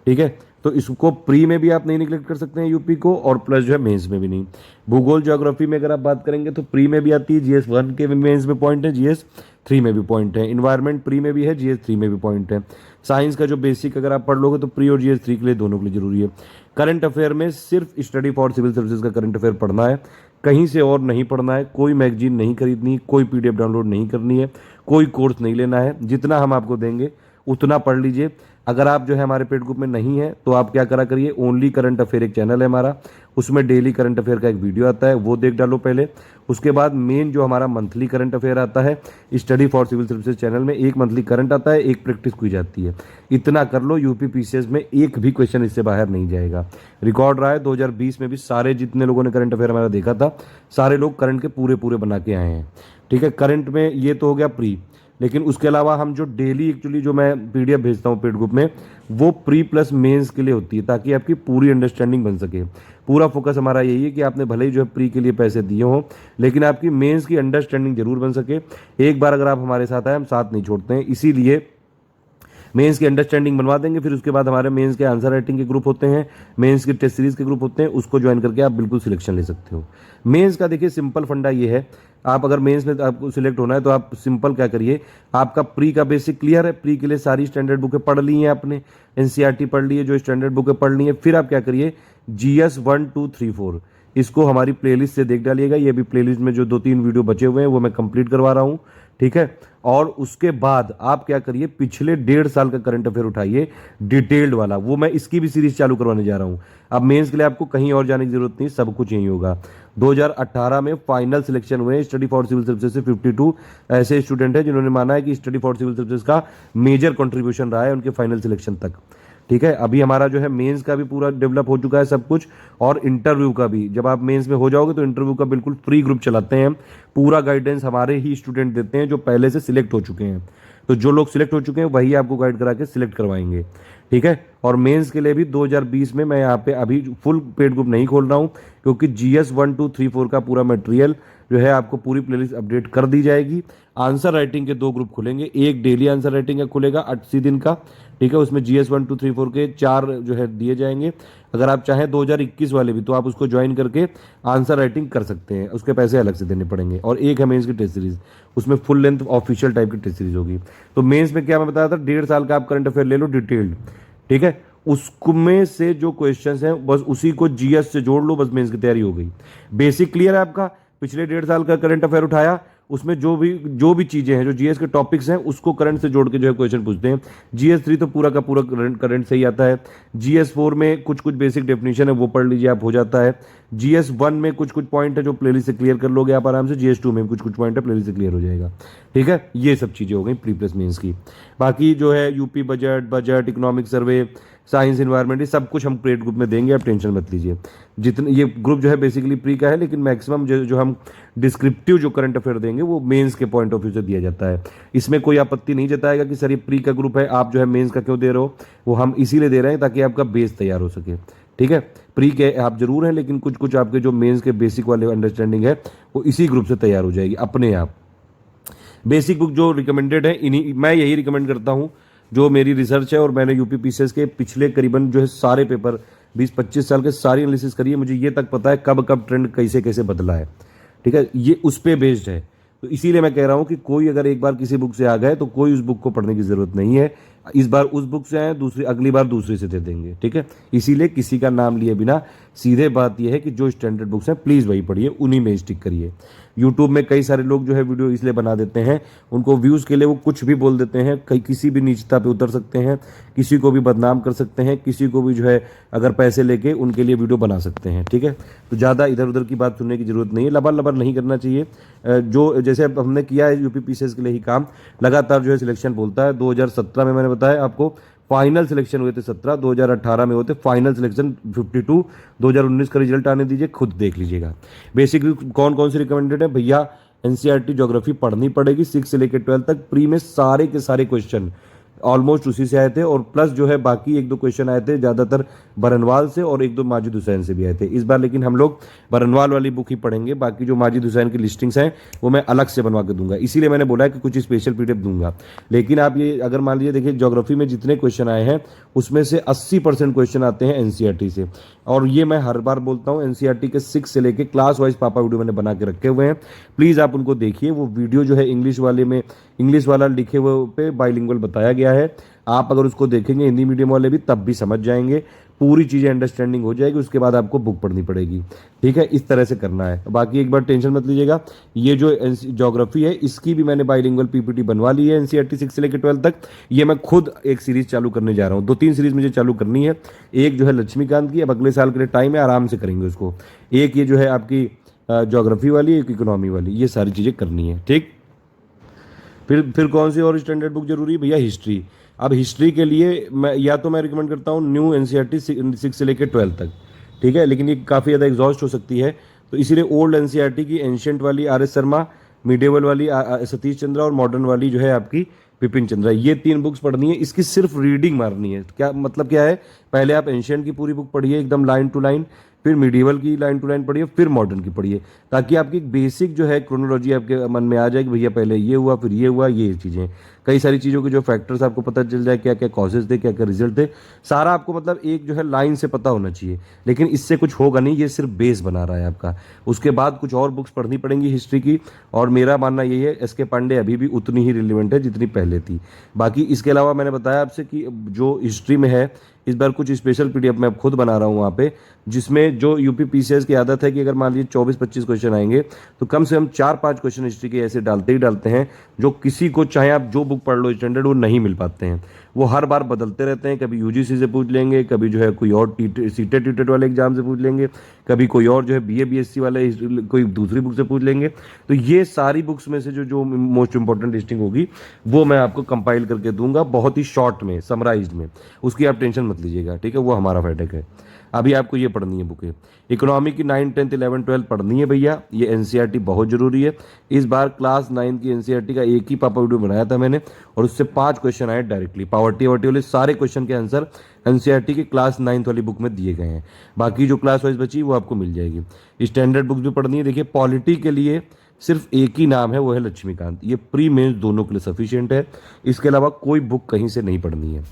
ठीक है। तो इसको प्री में भी आप नहीं निगलेक्ट कर सकते हैं यूपी को, और प्लस जो है मेंस में भी नहीं। भूगोल ज्योग्राफी में अगर आप बात करेंगे तो प्री में भी आती है, GS 1 के मेंस में पॉइंट है, GS 3 में भी पॉइंट है। इन्वायरमेंट प्री में भी है, GS 3 में भी पॉइंट है। साइंस का जो बेसिक अगर आप पढ़ लोगे तो प्री और GS 3 के लिए दोनों के लिए जरूरी है। करंट अफेयर में सिर्फ स्टडी फॉर सिविल सर्विसेज का करंट अफेयर पढ़ना है, कहीं से और नहीं पढ़ना है। कोई मैगजीन नहीं खरीदनी, कोई PDF डाउनलोड नहीं करनी है, कोई कोर्स नहीं लेना है। जितना हम आपको देंगे उतना पढ़ लीजिए। अगर आप जो है हमारे पेड ग्रुप में नहीं है तो आप क्या करा करिए, ओनली करंट अफेयर एक चैनल है हमारा, उसमें डेली करंट अफेयर का एक वीडियो आता है, वो देख डालो पहले। उसके बाद मेन जो हमारा मंथली करंट अफेयर आता है study for civil services channel में, एक मंथली करंट आता है, एक प्रैक्टिस की जाती है। इतना कर लो, यूपी PCS में एक भी क्वेश्चन इससे बाहर नहीं जाएगा। रिकॉर्ड रहा है 2020 में भी सारे जितने लोगों ने करंट अफेयर हमारा देखा था, सारे लोग करंट के पूरे पूरे बना के आए हैं, ठीक है। करंट में ये तो हो गया प्री, लेकिन उसके अलावा हम जो डेली एक्चुअली जो मैं PDF भेजता हूँ पेड ग्रुप में, वो प्री प्लस मेंस के लिए होती है, ताकि आपकी पूरी अंडरस्टैंडिंग बन सके। पूरा फोकस हमारा यही है कि आपने भले ही जो है प्री के लिए पैसे दिए हों, लेकिन आपकी मेंस की अंडरस्टैंडिंग जरूर बन सके। एक बार अगर आप हमारे साथ आए, हम साथ नहीं छोड़ते हैं, इसीलिए मेंस की अंडरस्टैंडिंग बनवा देंगे। फिर उसके बाद हमारे मेंस के आंसर राइटिंग के ग्रुप होते हैं, मेंस की टेस्ट सीरीज के ग्रुप होते हैं, उसको ज्वाइन करके आप बिल्कुल सिलेक्शन ले सकते हो। मेंस का देखिए सिंपल फंडा ये है, आप अगर मेंस में आपको सिलेक्ट होना है तो आप सिंपल क्या करिए, आपका प्री का बेसिक क्लियर है, प्री के लिए सारी स्टैंडर्ड बुकें पढ़ ली हैं आपने, NCERT पढ़ ली है, जो स्टैंडर्ड बुकें पढ़ ली हैं। फिर आप क्या करिए, GS 1 2 3 4 इसको हमारी प्लेलिस्ट से देख डालिएगा। ये भी प्लेलिस्ट में जो 2-3 वीडियो बचे हुए हैं वो मैं कंप्लीट करवा रहा हूँ, ठीक है। और उसके बाद आप क्या करिए, पिछले 1.5 साल का करंट अफेयर उठाइए डिटेल्ड वाला, वो मैं इसकी भी सीरीज चालू करवाने जा रहा हूं। अब मेंस के लिए आपको कहीं और जाने की जरूरत नहीं, सब कुछ यही होगा। 2018 में फाइनल सिलेक्शन हुए स्टडी फॉर सिविल सर्विसेज से 52 ऐसे स्टूडेंट हैं जिन्होंने माना है कि स्टडी फॉर सिविल सर्विसेज का मेजर कंट्रीब्यूशन रहा है उनके फाइनल सिलेक्शन तक, ठीक है। अभी हमारा जो है मेंस का भी पूरा डेवलप हो चुका है सब कुछ, और इंटरव्यू का भी। जब आप मेंस में हो जाओगे तो इंटरव्यू का बिल्कुल फ्री ग्रुप चलाते हैं, पूरा गाइडेंस हमारे ही स्टूडेंट देते हैं जो पहले से सिलेक्ट हो चुके हैं। तो जो लोग सिलेक्ट हो चुके हैं वही आपको गाइड करा के सिलेक्ट करवाएंगे, ठीक है। और मेंस के लिए भी 2020 में मैं यहाँ पे अभी फुल पेड ग्रुप नहीं खोल रहा हूँ, क्योंकि GS 1 2 3 4 का पूरा मटेरियल जो है आपको पूरी प्लेलिस्ट अपडेट कर दी जाएगी। आंसर राइटिंग के 2 ग्रुप खुलेंगे, एक डेली आंसर राइटिंग का खुलेगा 80 दिन का, ठीक है। उसमें GS 1 2 3 4 के 4 जो है दिए जाएंगे। अगर आप चाहें 2021 वाले भी तो आप उसको ज्वाइन करके आंसर राइटिंग कर सकते हैं, उसके पैसे अलग से देने पड़ेंगे। और एक है मेंस की टेस्ट सीरीज, उसमें फुल लेंथ ऑफिशियल टाइप की टेस्ट सीरीज होगी। तो मेंस में क्या मैं बताया था, 1.5 साल का आप करंट अफेयर ले लो डिटेल्ड, ठीक है। उसमें से जो क्वेश्चंस हैं बस उसी को GS से जोड़ लो, बस मेंस की तैयारी हो गई। बेसिक क्लियर है आपका, पिछले 1.5 साल का करंट अफेयर उठाया, उसमें जो भी चीजें हैं, जो GS के टॉपिक्स हैं, उसको करंट से जोड़ के जो है क्वेश्चन पूछते हैं। GS 3 तो पूरा का पूरा करंट से ही आता है। GS 4 में कुछ कुछ बेसिक डेफिनेशन है, वो पढ़ लीजिए आप, हो जाता है। GS 1 में कुछ कुछ पॉइंट है जो प्लेलिस्ट से क्लियर कर लोगे आप आराम से। GS 2 में कुछ कुछ पॉइंट है, प्लेलिस्ट से क्लियर हो जाएगा, ठीक है। ये सब चीजें हो गई प्री प्लस मेंस की। बाकी जो है UP budget, economic survey, science, environment, ये सब कुछ हम पेड ग्रुप में देंगे, आप टेंशन मत लीजिए। जितने ये ग्रुप जो है बेसिकली प्री का है, लेकिन मैक्सिमम जो हम डिस्क्रिप्टिव जो करंट अफेयर देंगे वो मेंस के पॉइंट ऑफ व्यू से दिया जाता है। इसमें कोई आपत्ति नहीं जताएगा कि सर ये प्री का ग्रुप है, आप जो है मेंस का क्यों दे रहे हो। वो हम इसीलिए दे रहे हैं ताकि आपका बेस तैयार हो सके, ठीक है। प्री के आप जरूर हैं, लेकिन कुछ कुछ आपके जो मेंस के बेसिक वाले अंडरस्टैंडिंग है वो इसी ग्रुप से तैयार हो जाएगी अपने आप। बेसिक बुक जो रिकमेंडेड है, इन्हीं मैं यही रिकमेंड करता हूँ, जो मेरी रिसर्च है। और मैंने यूपी PCS के पिछले करीबन जो है सारे पेपर 20-25 साल के सारी एनालिसिस करी है, मुझे ये तक पता है कब कब ट्रेंड कैसे कैसे बदला है, ठीक है। ये उस पे बेस्ड है, तो इसीलिए मैं कह रहा हूं कि कोई अगर एक बार किसी बुक से आ गए तो कोई उस बुक को पढ़ने की जरूरत नहीं है। इस बार उस बुक से आए, दूसरी अगली बार दूसरी से दे देंगे, ठीक है। इसीलिए किसी का नाम लिए बिना सीधे बात यह है कि जो स्टैंडर्ड बुक्स हैं प्लीज वही पढ़िए, उन्हीं में स्टिक करिए। यूट्यूब में कई सारे लोग जो है वीडियो इसलिए बना देते हैं, उनको व्यूज के लिए वो कुछ भी बोल देते हैं, कहीं किसी भी नीचता पे उतर सकते हैं, किसी को भी बदनाम कर सकते हैं, किसी को भी जो है अगर पैसे लेके उनके लिए वीडियो बना सकते हैं, ठीक है। तो ज़्यादा इधर उधर की बात सुनने की जरूरत नहीं है, लबर लबर नहीं करना चाहिए। जो जैसे हमने किया है यूपी PCS के लिए ही काम, लगातार जो है सिलेक्शन बोलता है। 2017 में मैंने बताया आपको फाइनल सिलेक्शन हुए थे 17, 2018 में होते फाइनल सिलेक्शन 52, 2019 का रिजल्ट आने दीजिए, खुद देख लीजिएगा। बेसिकली कौन कौन से रिकमेंडेड है भैया, एनसीईआरटी ज्योग्राफी पढ़नी पड़ेगी 6 से लेकर 12 तक। प्री में सारे के सारे क्वेश्चन ऑलमोस्ट उसी से आए थे, और प्लस जो है बाकी 1-2 क्वेश्चन आए थे ज़्यादातर बरनवाल से और 1-2 माजिद हुसैन से भी आए थे इस बार। लेकिन हम लोग बरनवाल वाली बुक ही पढ़ेंगे, बाकी जो माजिद हुसैन की लिस्टिंग्स हैं वो मैं अलग से बनवा के दूंगा। इसीलिए मैंने बोला है कि कुछ स्पेशल पीडीएफ दूंगा। लेकिन आप ये अगर मान लीजिए, देखिए ज्योग्राफी में जितने क्वेश्चन आए हैं उसमें से 80% क्वेश्चन आते हैं एनसीईआरटी से, और ये मैं हर बार बोलता हूँ, एनसीईआरटी के 6 से लेके क्लास वाइज पापा वीडियो मैंने बना के रखे हुए हैं। प्लीज़ आप उनको देखिए। वो वीडियो जो है इंग्लिश वाले में, इंग्लिश वाला लिखे हुए पे बाइलिंगुअल बताया गया है। आप अगर उसको देखेंगे हिंदी मीडियम वाले भी, तब भी समझ जाएंगे, पूरी चीज़ें अंडरस्टैंडिंग हो जाएगी। उसके बाद आपको बुक पढ़नी पड़ेगी, ठीक है, इस तरह से करना है। बाकी एक बार टेंशन मत लीजिएगा, ये जो ज्योग्राफी है इसकी भी मैंने बाइलिंगुअल पीपीटी बनवा ली है एनसीईआरटी 6 से लेकर 12 तक। ये मैं खुद एक सीरीज चालू करने जा रहा हूँ, 2-3 सीरीज मुझे चालू करनी है। एक जो है लक्ष्मीकांत की, अब अगले साल के लिए टाइम है, आराम से करेंगे उसको। एक ये जो है आपकी ज्योग्राफी वाली, एक इकोनॉमी वाली, ये सारी चीज़ें करनी है, ठीक। फिर कौन सी और स्टैंडर्ड बुक जरूरी है भैया, हिस्ट्री। अब हिस्ट्री के लिए मैं रिकमेंड करता हूँ न्यू एनसीईआरटी 6 से लेकर 12 तक, ठीक है, लेकिन ये काफ़ी ज़्यादा एग्जॉस्ट हो सकती है, तो इसीलिए ओल्ड एनसीईआरटी की एंशिएंट वाली आर.एस. शर्मा, मिडेवल वाली सतीश चंद्रा, और मॉडर्न वाली जो है आपकी विपिन चंद्रा, ये 3 बुक्स पढ़नी है। इसकी सिर्फ रीडिंग मारनी है। क्या मतलब क्या है, पहले आप एंशिएंट की पूरी बुक पढ़िए एकदम लाइन टू लाइन, फिर मिडिवल की लाइन टू लाइन पढ़िए, फिर मॉडर्न की पढ़िए, ताकि आपकी एक बेसिक जो है क्रोनोलॉजी आपके मन में आ जाए कि भैया पहले ये हुआ, फिर ये हुआ, ये चीज़ें, कई सारी चीज़ों के जो फैक्टर्स आपको पता चल जाए, क्या क्या कॉजेज थे, क्या क्या रिजल्ट थे, सारा आपको मतलब एक जो है लाइन से पता होना चाहिए। लेकिन इससे कुछ होगा नहीं, ये सिर्फ बेस बना रहा है आपका। उसके बाद कुछ और बुक्स पढ़नी पड़ेंगी हिस्ट्री की, और मेरा मानना यही है एस के पांडे अभी भी उतनी ही रिलेवेंट है जितनी पहले थी। बाकी इसके अलावा मैंने बताया आपसे कि जो हिस्ट्री में है, इस बार कुछ स्पेशल पीडीएफ मैं खुद बना रहा हूँ वहाँ पे, जिसमें जो यूपी पीसीएस की आदत है कि अगर मान लीजिए 24-25 क्वेश्चन आएंगे, तो कम से कम 4-5 क्वेश्चन हिस्ट्री के ऐसे डालते ही डालते हैं जो किसी को, चाहे आप जो बुक पढ़ लो स्टैंडर्ड, वो नहीं मिल पाते हैं। वो हर बार बदलते रहते हैं, कभी यूजीसी से पूछ लेंगे, कभी जो है कोई और सीटेट टीटेट वाले एग्जाम से पूछ लेंगे, कभी कोई और जो है बीए बीएससी वाले कोई दूसरी बुक से पूछ लेंगे। तो ये सारी बुक्स में से जो मोस्ट इंपॉर्टेंट लिस्टिंग होगी वो मैं आपको कंपाइल करके दूंगा, बहुत ही शॉर्ट में, समराइज्ड में। उसकी आप टेंशन मत लीजिएगा, ठीक है, वो हमारा फैटक है। अभी आपको ये पढ़नी है बुकें, इकोनॉमी की 9, 10, 11, 12 पढ़नी है भैया। ये एनसीईआरटी बहुत जरूरी है। इस बार क्लास 9 की एनसीईआरटी का एक ही पापा वीडियो बनाया था मैंने, और उससे 5 क्वेश्चन आए डायरेक्टली। पावर्टी वावर्टी वाले सारे क्वेश्चन के आंसर एनसीईआरटी की क्लास 9 वाली बुक में दिए गए हैं। बाकी जो क्लास वाइज बची वो आपको मिल जाएगी। स्टैंडर्ड बुक भी पढ़नी है। देखिए पॉलिटी के लिए सिर्फ एक ही नाम है, वो है लक्ष्मीकांत। ये प्री मेंस दोनों के लिए सफिशिएंट है, इसके अलावा कोई बुक कहीं से नहीं पढ़नी है,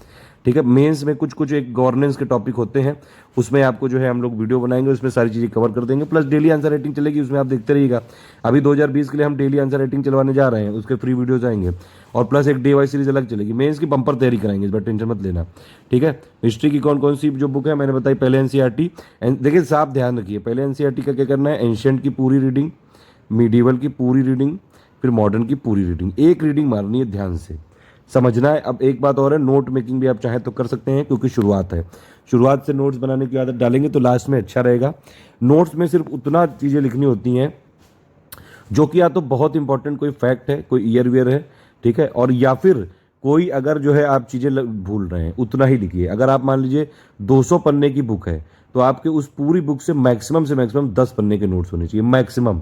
ठीक है। मेंस में कुछ एक गवर्नेंस के टॉपिक होते हैं, उसमें आपको जो है हम लोग वीडियो बनाएंगे, उसमें सारी चीज़ें कवर कर देंगे, प्लस डेली आंसर राइटिंग चलेगी, उसमें आप देखते रहिएगा। अभी 2020 के लिए हम डेली आंसर राइटिंग चलवाने जा रहे हैं, उसके फ्री वीडियोज आएंगे, और प्लस एक डे वाइज सीरीज अलग चलेगी। मेंस की बम्पर तैयारी कराएंगे, इस बार टेंशन मत लेना, ठीक है। हिस्ट्री की कौन कौन सी जो बुक है मैंने बताई, पहले एनसीईआरटी, देखिए साफ ध्यान रखिए, पहले एनसीईआरटी का क्या करना है, एंशिएंट की पूरी रीडिंग, मिडिवल की पूरी रीडिंग, फिर मॉडर्न की पूरी रीडिंग, एक रीडिंग मारनी है, ध्यान से समझना है। अब एक बात और है, नोट मेकिंग भी आप चाहें तो कर सकते हैं, क्योंकि शुरुआत है, शुरुआत से नोट्स बनाने की आदत डालेंगे तो लास्ट में अच्छा रहेगा। नोट्स में सिर्फ उतना चीज़ें लिखनी होती हैं जो कि या तो बहुत इंपॉर्टेंट कोई फैक्ट है, कोई ईयर वियर है, ठीक है, और या फिर कोई अगर जो है आप चीज़ें भूल रहे हैं, उतना ही लिखिए। अगर आप मान लीजिए 200 पन्ने की बुक है, तो आपके उस पूरी बुक से मैक्सिमम 10 पन्ने के नोट्स होने चाहिए, मैक्सिमम।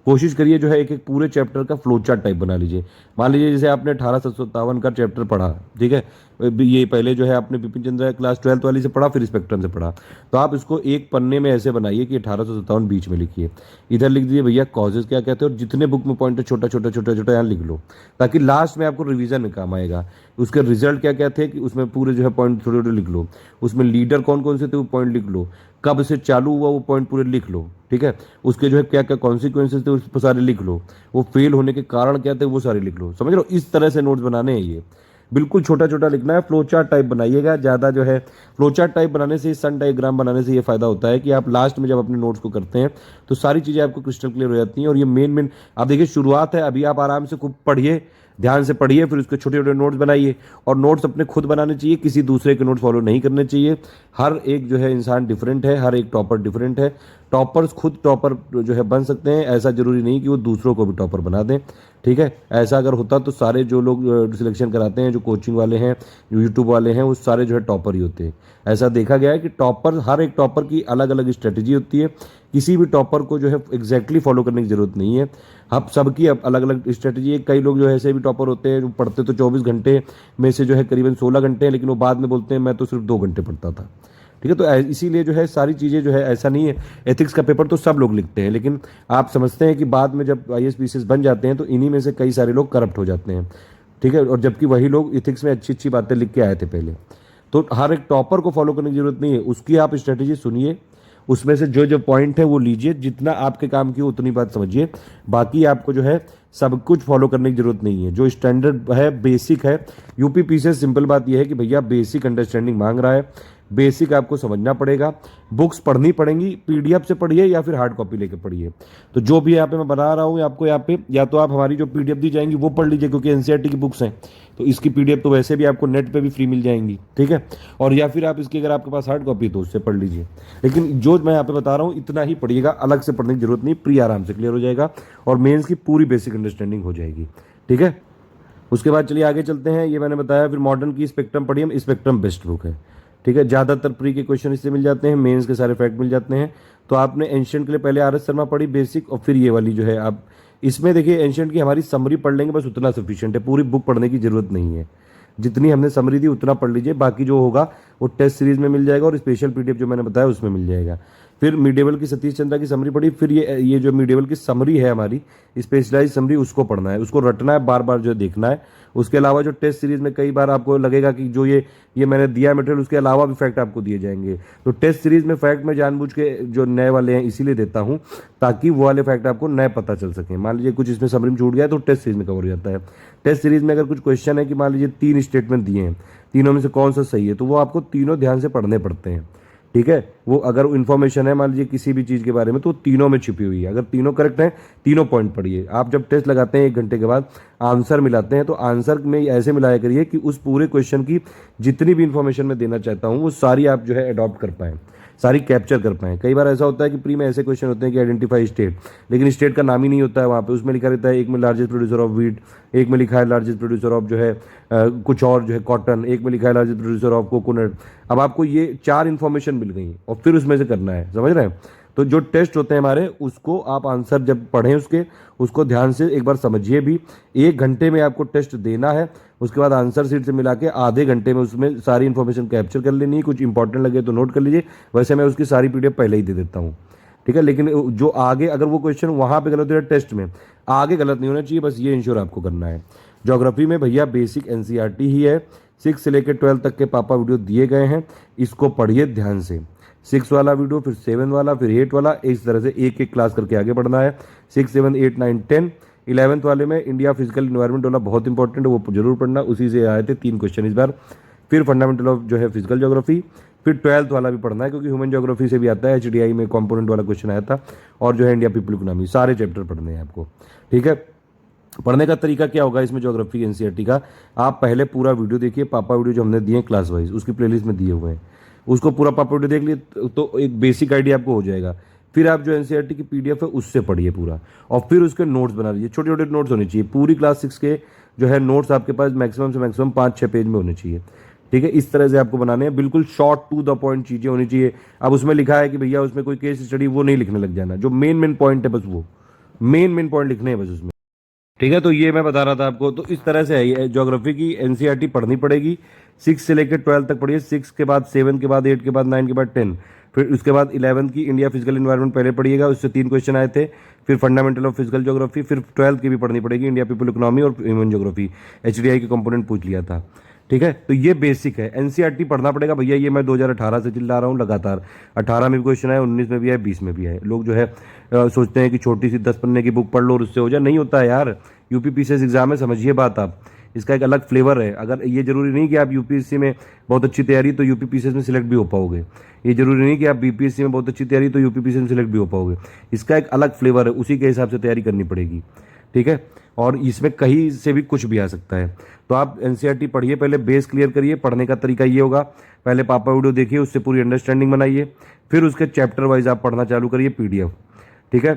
कोशिश करिए जो है एक एक पूरे चैप्टर का फ्लो चार्ट टाइप बना लीजिए। मान लीजिए जैसे आपने 1857 का चैप्टर पढ़ा, ठीक है, ये पहले जो है आपने बिपिन चंद्र क्लास 12th वाली से पढ़ा, फिर स्पेक्ट्रम से पढ़ा, तो आप इसको एक पन्ने में ऐसे बनाइए कि 1857 बीच में लिखिए। इधर लिख दीजिए भैया कॉजेज क्या कहते हैं, और जितने बुक में पॉइंट है छोटा छोटा यहाँ लिख लो, ताकि लास्ट में आपको रिवीजन में काम आएगा। उसके रिजल्ट क्या क्या थे कि उसमें पूरे जो है पॉइंट छोटे छोटे लिख लो, उसमें लीडर कौन कौन से थे वो पॉइंट लिख लो, कब से चालू हुआ वो पॉइंट पूरे लिख लो, ठीक है। उसके जो है क्या क्या कॉन्सिक्वेंसेज थे उस पर सारे लिख लो, वो फेल होने के कारण क्या थे वो सारे लिख लो, समझ लो। इस तरह से नोट्स बनाने हैं, ये बिल्कुल छोटा छोटा लिखना है। फ्लो चार्ट टाइप बनाइएगा, ज़्यादा जो है फ्लो चार्ट टाइप बनाने से, सन डायग्राम बनाने से ये फायदा होता है कि आप लास्ट में जब अपने नोट्स को करते हैं तो सारी चीज़ें आपको क्रिस्टल क्लियर हो जाती हैं। और ये मेन आप देखिए शुरुआत है, अभी आप आराम से खूब पढ़िए, ध्यान से पढ़िए, फिर उसके छोटे छोटे नोट्स बनाइए। और नोट्स अपने खुद बनाने चाहिए, किसी दूसरे के नोट्स फॉलो नहीं करने चाहिए। हर एक जो है इंसान डिफरेंट है, हर एक टॉपर डिफरेंट है। टॉपर्स खुद टॉपर जो है बन सकते हैं, ऐसा जरूरी नहीं कि वो दूसरों को भी टॉपर बना दें, ठीक है। ऐसा अगर होता तो सारे जो लोग सिलेक्शन कराते हैं, जो कोचिंग वाले हैं, जो यूट्यूब वाले हैं, वो सारे जो है टॉपर ही होते हैं। ऐसा देखा गया है कि टॉपर, हर एक टॉपर की अलग अलग स्ट्रेटेजी होती है। किसी भी टॉपर को जो है एग्जैक्टली फॉलो करने की जरूरत नहीं है। अब सबकी अलग अलग स्ट्रेटेजी है। कई लोग जो है ऐसे भी टॉपर होते हैं, जो पढ़ते तो 24 घंटे में से जो है करीबन 16 घंटे हैं, लेकिन वो बाद में बोलते हैं मैं तो सिर्फ 2 घंटे पढ़ता था, ठीक है। तो इसीलिए जो है सारी चीज़ें जो है, ऐसा नहीं है। एथिक्स का पेपर तो सब लोग लिखते हैं, लेकिन आप समझते हैं कि बाद में जब IAS PCS बन जाते हैं तो इन्हीं में से कई सारे लोग करप्ट हो जाते हैं, ठीक है। और जबकि वही लोग एथिक्स में अच्छी अच्छी बातें लिख के आए थे पहले। तो हर एक टॉपर को फॉलो करने की जरूरत नहीं है, उसकी आप स्ट्रेटेजी सुनिए, उसमें से जो जो पॉइंट है वो लीजिए, जितना आपके काम की उतनी बात समझिए। बाकी आपको जो है सब कुछ फॉलो करने की जरूरत नहीं है। जो स्टैंडर्ड है, बेसिक है, यूपी PCS सिंपल बात यह है कि भैया बेसिक अंडरस्टैंडिंग मांग रहा है, बेसिक आपको समझना पड़ेगा। बुक्स पढ़नी पड़ेंगी, PDF से पढ़िए या फिर हार्ड कॉपी लेकर पढ़िए। तो जो भी यहाँ पे मैं बना रहा हूँ आपको, यहाँ पे या तो आप हमारी जो PDF दी जाएंगी वो पढ़ लीजिए, क्योंकि NCERT की बुक्स हैं, तो इसकी PDF तो वैसे भी आपको नेट पे भी फ्री मिल जाएंगी, ठीक है। और या फिर आप इसकी, अगर आपके पास हार्ड कॉपी तो उससे पढ़ लीजिए। लेकिन जो मैं यहाँ पे बता रहा हूँ इतना ही पढ़िएगा, अलग से पढ़ने की जरूरत नहीं, प्री आराम से क्लियर हो जाएगा और मेंस की पूरी बेसिक अंडरस्टैंडिंग हो जाएगी, ठीक है। उसके बाद चलिए आगे चलते हैं। ये मैंने बताया, फिर मॉडर्न की स्पेक्ट्रम पढ़िए, स्पेक्ट्रम बेस्ट बुक है, ठीक है। ज़्यादातर प्री के क्वेश्चन इससे मिल जाते हैं, मेंस के सारे फैक्ट मिल जाते हैं। तो आपने एंशिएंट के लिए पहले RS शर्मा पढ़ी बेसिक, और फिर ये वाली जो है आप इसमें देखिए एंशिएंट की हमारी समरी पढ़ लेंगे, बस उतना सफिशिएंट है, पूरी बुक पढ़ने की जरूरत नहीं है। जितनी हमने समरी दी उतना पढ़ लीजिए, बाकी जो होगा वो टेस्ट सीरीज में मिल जाएगा और स्पेशल PDF जो मैंने बताया उसमें मिल जाएगा। फिर मिडेवल की सतीश चंद्रा की समरी पढ़ी, फिर ये जो मिडेवल की समरी है हमारी स्पेशलाइज समरी, उसको पढ़ना है, उसको रटना है, बार बार जो देखना है। उसके अलावा जो टेस्ट सीरीज में कई बार आपको लगेगा कि जो ये मैंने दिया मटेरियल, उसके अलावा भी फैक्ट आपको दिए जाएंगे। तो टेस्ट सीरीज में फैक्ट मैं जानबूझ के जो नए वाले हैं इसीलिए देता हूँ, ताकि वो वाले फैक्ट आपको नए पता चल सके। मान लीजिए कुछ इसमें समरी में छूट गया तो टेस्ट सीरीज में कवर हो जाता है। टेस्ट सीरीज में अगर कुछ क्वेश्चन है कि मान लीजिए 3 स्टेटमेंट दिए हैं, तीनों में से कौन सा सही है, तो वो आपको तीनों ध्यान से पढ़ने पड़ते हैं, ठीक है। वो अगर इन्फॉर्मेशन है मान लीजिए किसी भी चीज़ के बारे में, तो तीनों में छिपी हुई है। अगर तीनों करेक्ट हैं, तीनों पॉइंट पढ़िए। आप जब टेस्ट लगाते हैं 1 घंटे के बाद आंसर मिलाते हैं, तो आंसर में ऐसे मिलाया करिए कि उस पूरे क्वेश्चन की जितनी भी इन्फॉर्मेशन मैं देना चाहता हूँ वो सारी आप जो है अडॉप्ट कर पाएँ, सारी कैप्चर कर पाएँ। कई बार ऐसा होता है कि प्री में ऐसे क्वेश्चन होते हैं कि आइडेंटिफाई स्टेट, लेकिन स्टेट का नाम ही नहीं होता है वहाँ पे। उसमें लिखा रहता है एक में लार्जेस्ट प्रोड्यूसर ऑफ वीट, एक में लिखा है लार्जेस्ट प्रोड्यूसर ऑफ जो है कुछ और जो है कॉटन, एक में लिखा है लार्जेस्ट प्रोड्यूसर ऑफ कोकोनट। अब आपको ये 4 इन्फॉर्मेशन मिल गई और फिर उसमें से करना है, समझ रहे हैं। तो जो टेस्ट होते हैं हमारे, उसको आप आंसर जब पढ़ें उसको ध्यान से एक बार समझिए भी। 1 घंटे में आपको टेस्ट देना है, उसके बाद आंसर सीट से मिला के आधे घंटे में उसमें सारी इन्फॉर्मेशन कैप्चर कर लेनी है। कुछ इंपॉर्टेंट लगे तो नोट कर लीजिए, वैसे मैं उसकी सारी PDF पहले ही दे देता हूँ, ठीक है। लेकिन जो आगे अगर वो क्वेश्चन वहाँ पे गलत हो जाए टेस्ट में, आगे गलत नहीं होना चाहिए, बस ये इंश्योर आपको करना है। ज्योग्राफी में भैया बेसिक NCERT ही है, 6 से लेकर 12 तक के पापा वीडियो दिए गए हैं, इसको पढ़िए ध्यान से। 6 वाला वीडियो, फिर 7 वाला, फिर 8 वाला, इस तरह से एक एक क्लास करके आगे बढ़ना है। 6, 7, 8, 9, 10, 11th वाले में इंडिया फिजिकल इन्वायरमेंट वाला बहुत इंपॉर्टेंट है, वो जरूर पढ़ना, उसी से आए थे 3 क्वेश्चन इस बार। फिर फंडामेंटल ऑफ जो है फिजिकल ज्योग्राफी, फिर 12th वाला भी पढ़ना है, क्योंकि ह्यूमन ज्योग्राफी से भी आता है, HDI में कंपोनेंट वाला क्वेश्चन आया था, और जो है इंडिया पीपल इकोनॉमी, सारे चैप्टर पढ़ने हैं आपको, ठीक है। पढ़ने का तरीका क्या होगा इसमें ज्योग्राफी NCERT का, आप पहले पूरा वीडियो देखिए, पापा वीडियो जो हमने दिए हैं क्लास वाइज, उसकी प्लेलिस्ट में दिए हुए हैं, उसको पूरा पापा वीडियो देख लिए तो एक बेसिक आइडिया आपको हो जाएगा। फिर आप जो NCERT की PDF है उससे पढ़िए पूरा, और फिर उसके नोट्स बना लीजिए। छोटे छोटे नोट्स होने चाहिए, पूरी क्लास 6 के जो है नोट्स आपके पास मैक्सिमम से मैक्सिमम 5-6 पेज में होने चाहिए, ठीक है। इस तरह से आपको बनाने हैं, बिल्कुल शॉर्ट टू द पॉइंट चीजें होनी चाहिए। अब उसमें लिखा है कि भैया उसमें कोई केस स्टडी, वो नहीं लिखने लग जाना, जो मेन पॉइंट है बस वो मेन पॉइंट लिखने हैं बस उसमें, ठीक है। तो ये मैं बता रहा था आपको। तो इस तरह से है, ज्योग्राफी की NCERT पढ़नी पड़ेगी। 6 से लेकर 12 तक पढ़िए, 6 के बाद 7 के बाद 8 के बाद 9 के बाद 10, फिर उसके बाद 11th की इंडिया फिजिकल इन्वायरमेंट पहले पढ़िएगा, उससे 3 क्वेश्चन आए थे। फिर फंडामेंटल ऑफ फिजिकल ज्योग्राफी, फिर 12th की भी पढ़नी पड़ेगी, इंडिया पीपल इकोनॉमी और ह्यूमन ज्योग्राफी, HDI के कंपोनेंट पूछ लिया था, ठीक है। तो ये बेसिक है, NCERT पढ़ना पड़ेगा भैया। ये मैं 2018 से चिल्ला रहा हूँ लगातार, 18 में भी क्वेश्चन आए, 19 में भी आए, 20 में भी आए। लोग जो है सोचते हैं कि छोटी सी 10 पन्ने की बुक पढ़ लो और उससे हो जाए, नहीं होता है यार। UP PCS एग्जाम में समझिए बात आप, इसका एक अलग फ्लेवर है। अगर ये जरूरी नहीं कि आप यूपीएससी में बहुत अच्छी तैयारी तो यूपीपीसीएस में सिलेक्ट भी हो पाओगे, ये जरूरी नहीं कि आप बीपीएससी में बहुत अच्छी तैयारी तो यूपीपीसीएस में सिलेक्ट भी हो पाओगे। इसका एक अलग फ्लेवर है, उसी के हिसाब से तैयारी करनी पड़ेगी, ठीक है। और इसमें कहीं से भी कुछ भी आ सकता है। तो आप एनसीईआरटी पढ़िए, पहले बेस क्लियर करिए। पढ़ने का तरीका ये होगा, पहले पापा वीडियो देखिए, उससे पूरी अंडरस्टैंडिंग बनाइए, फिर उसके चैप्टर वाइज आप पढ़ना चालू करिए पीडीएफ, ठीक है।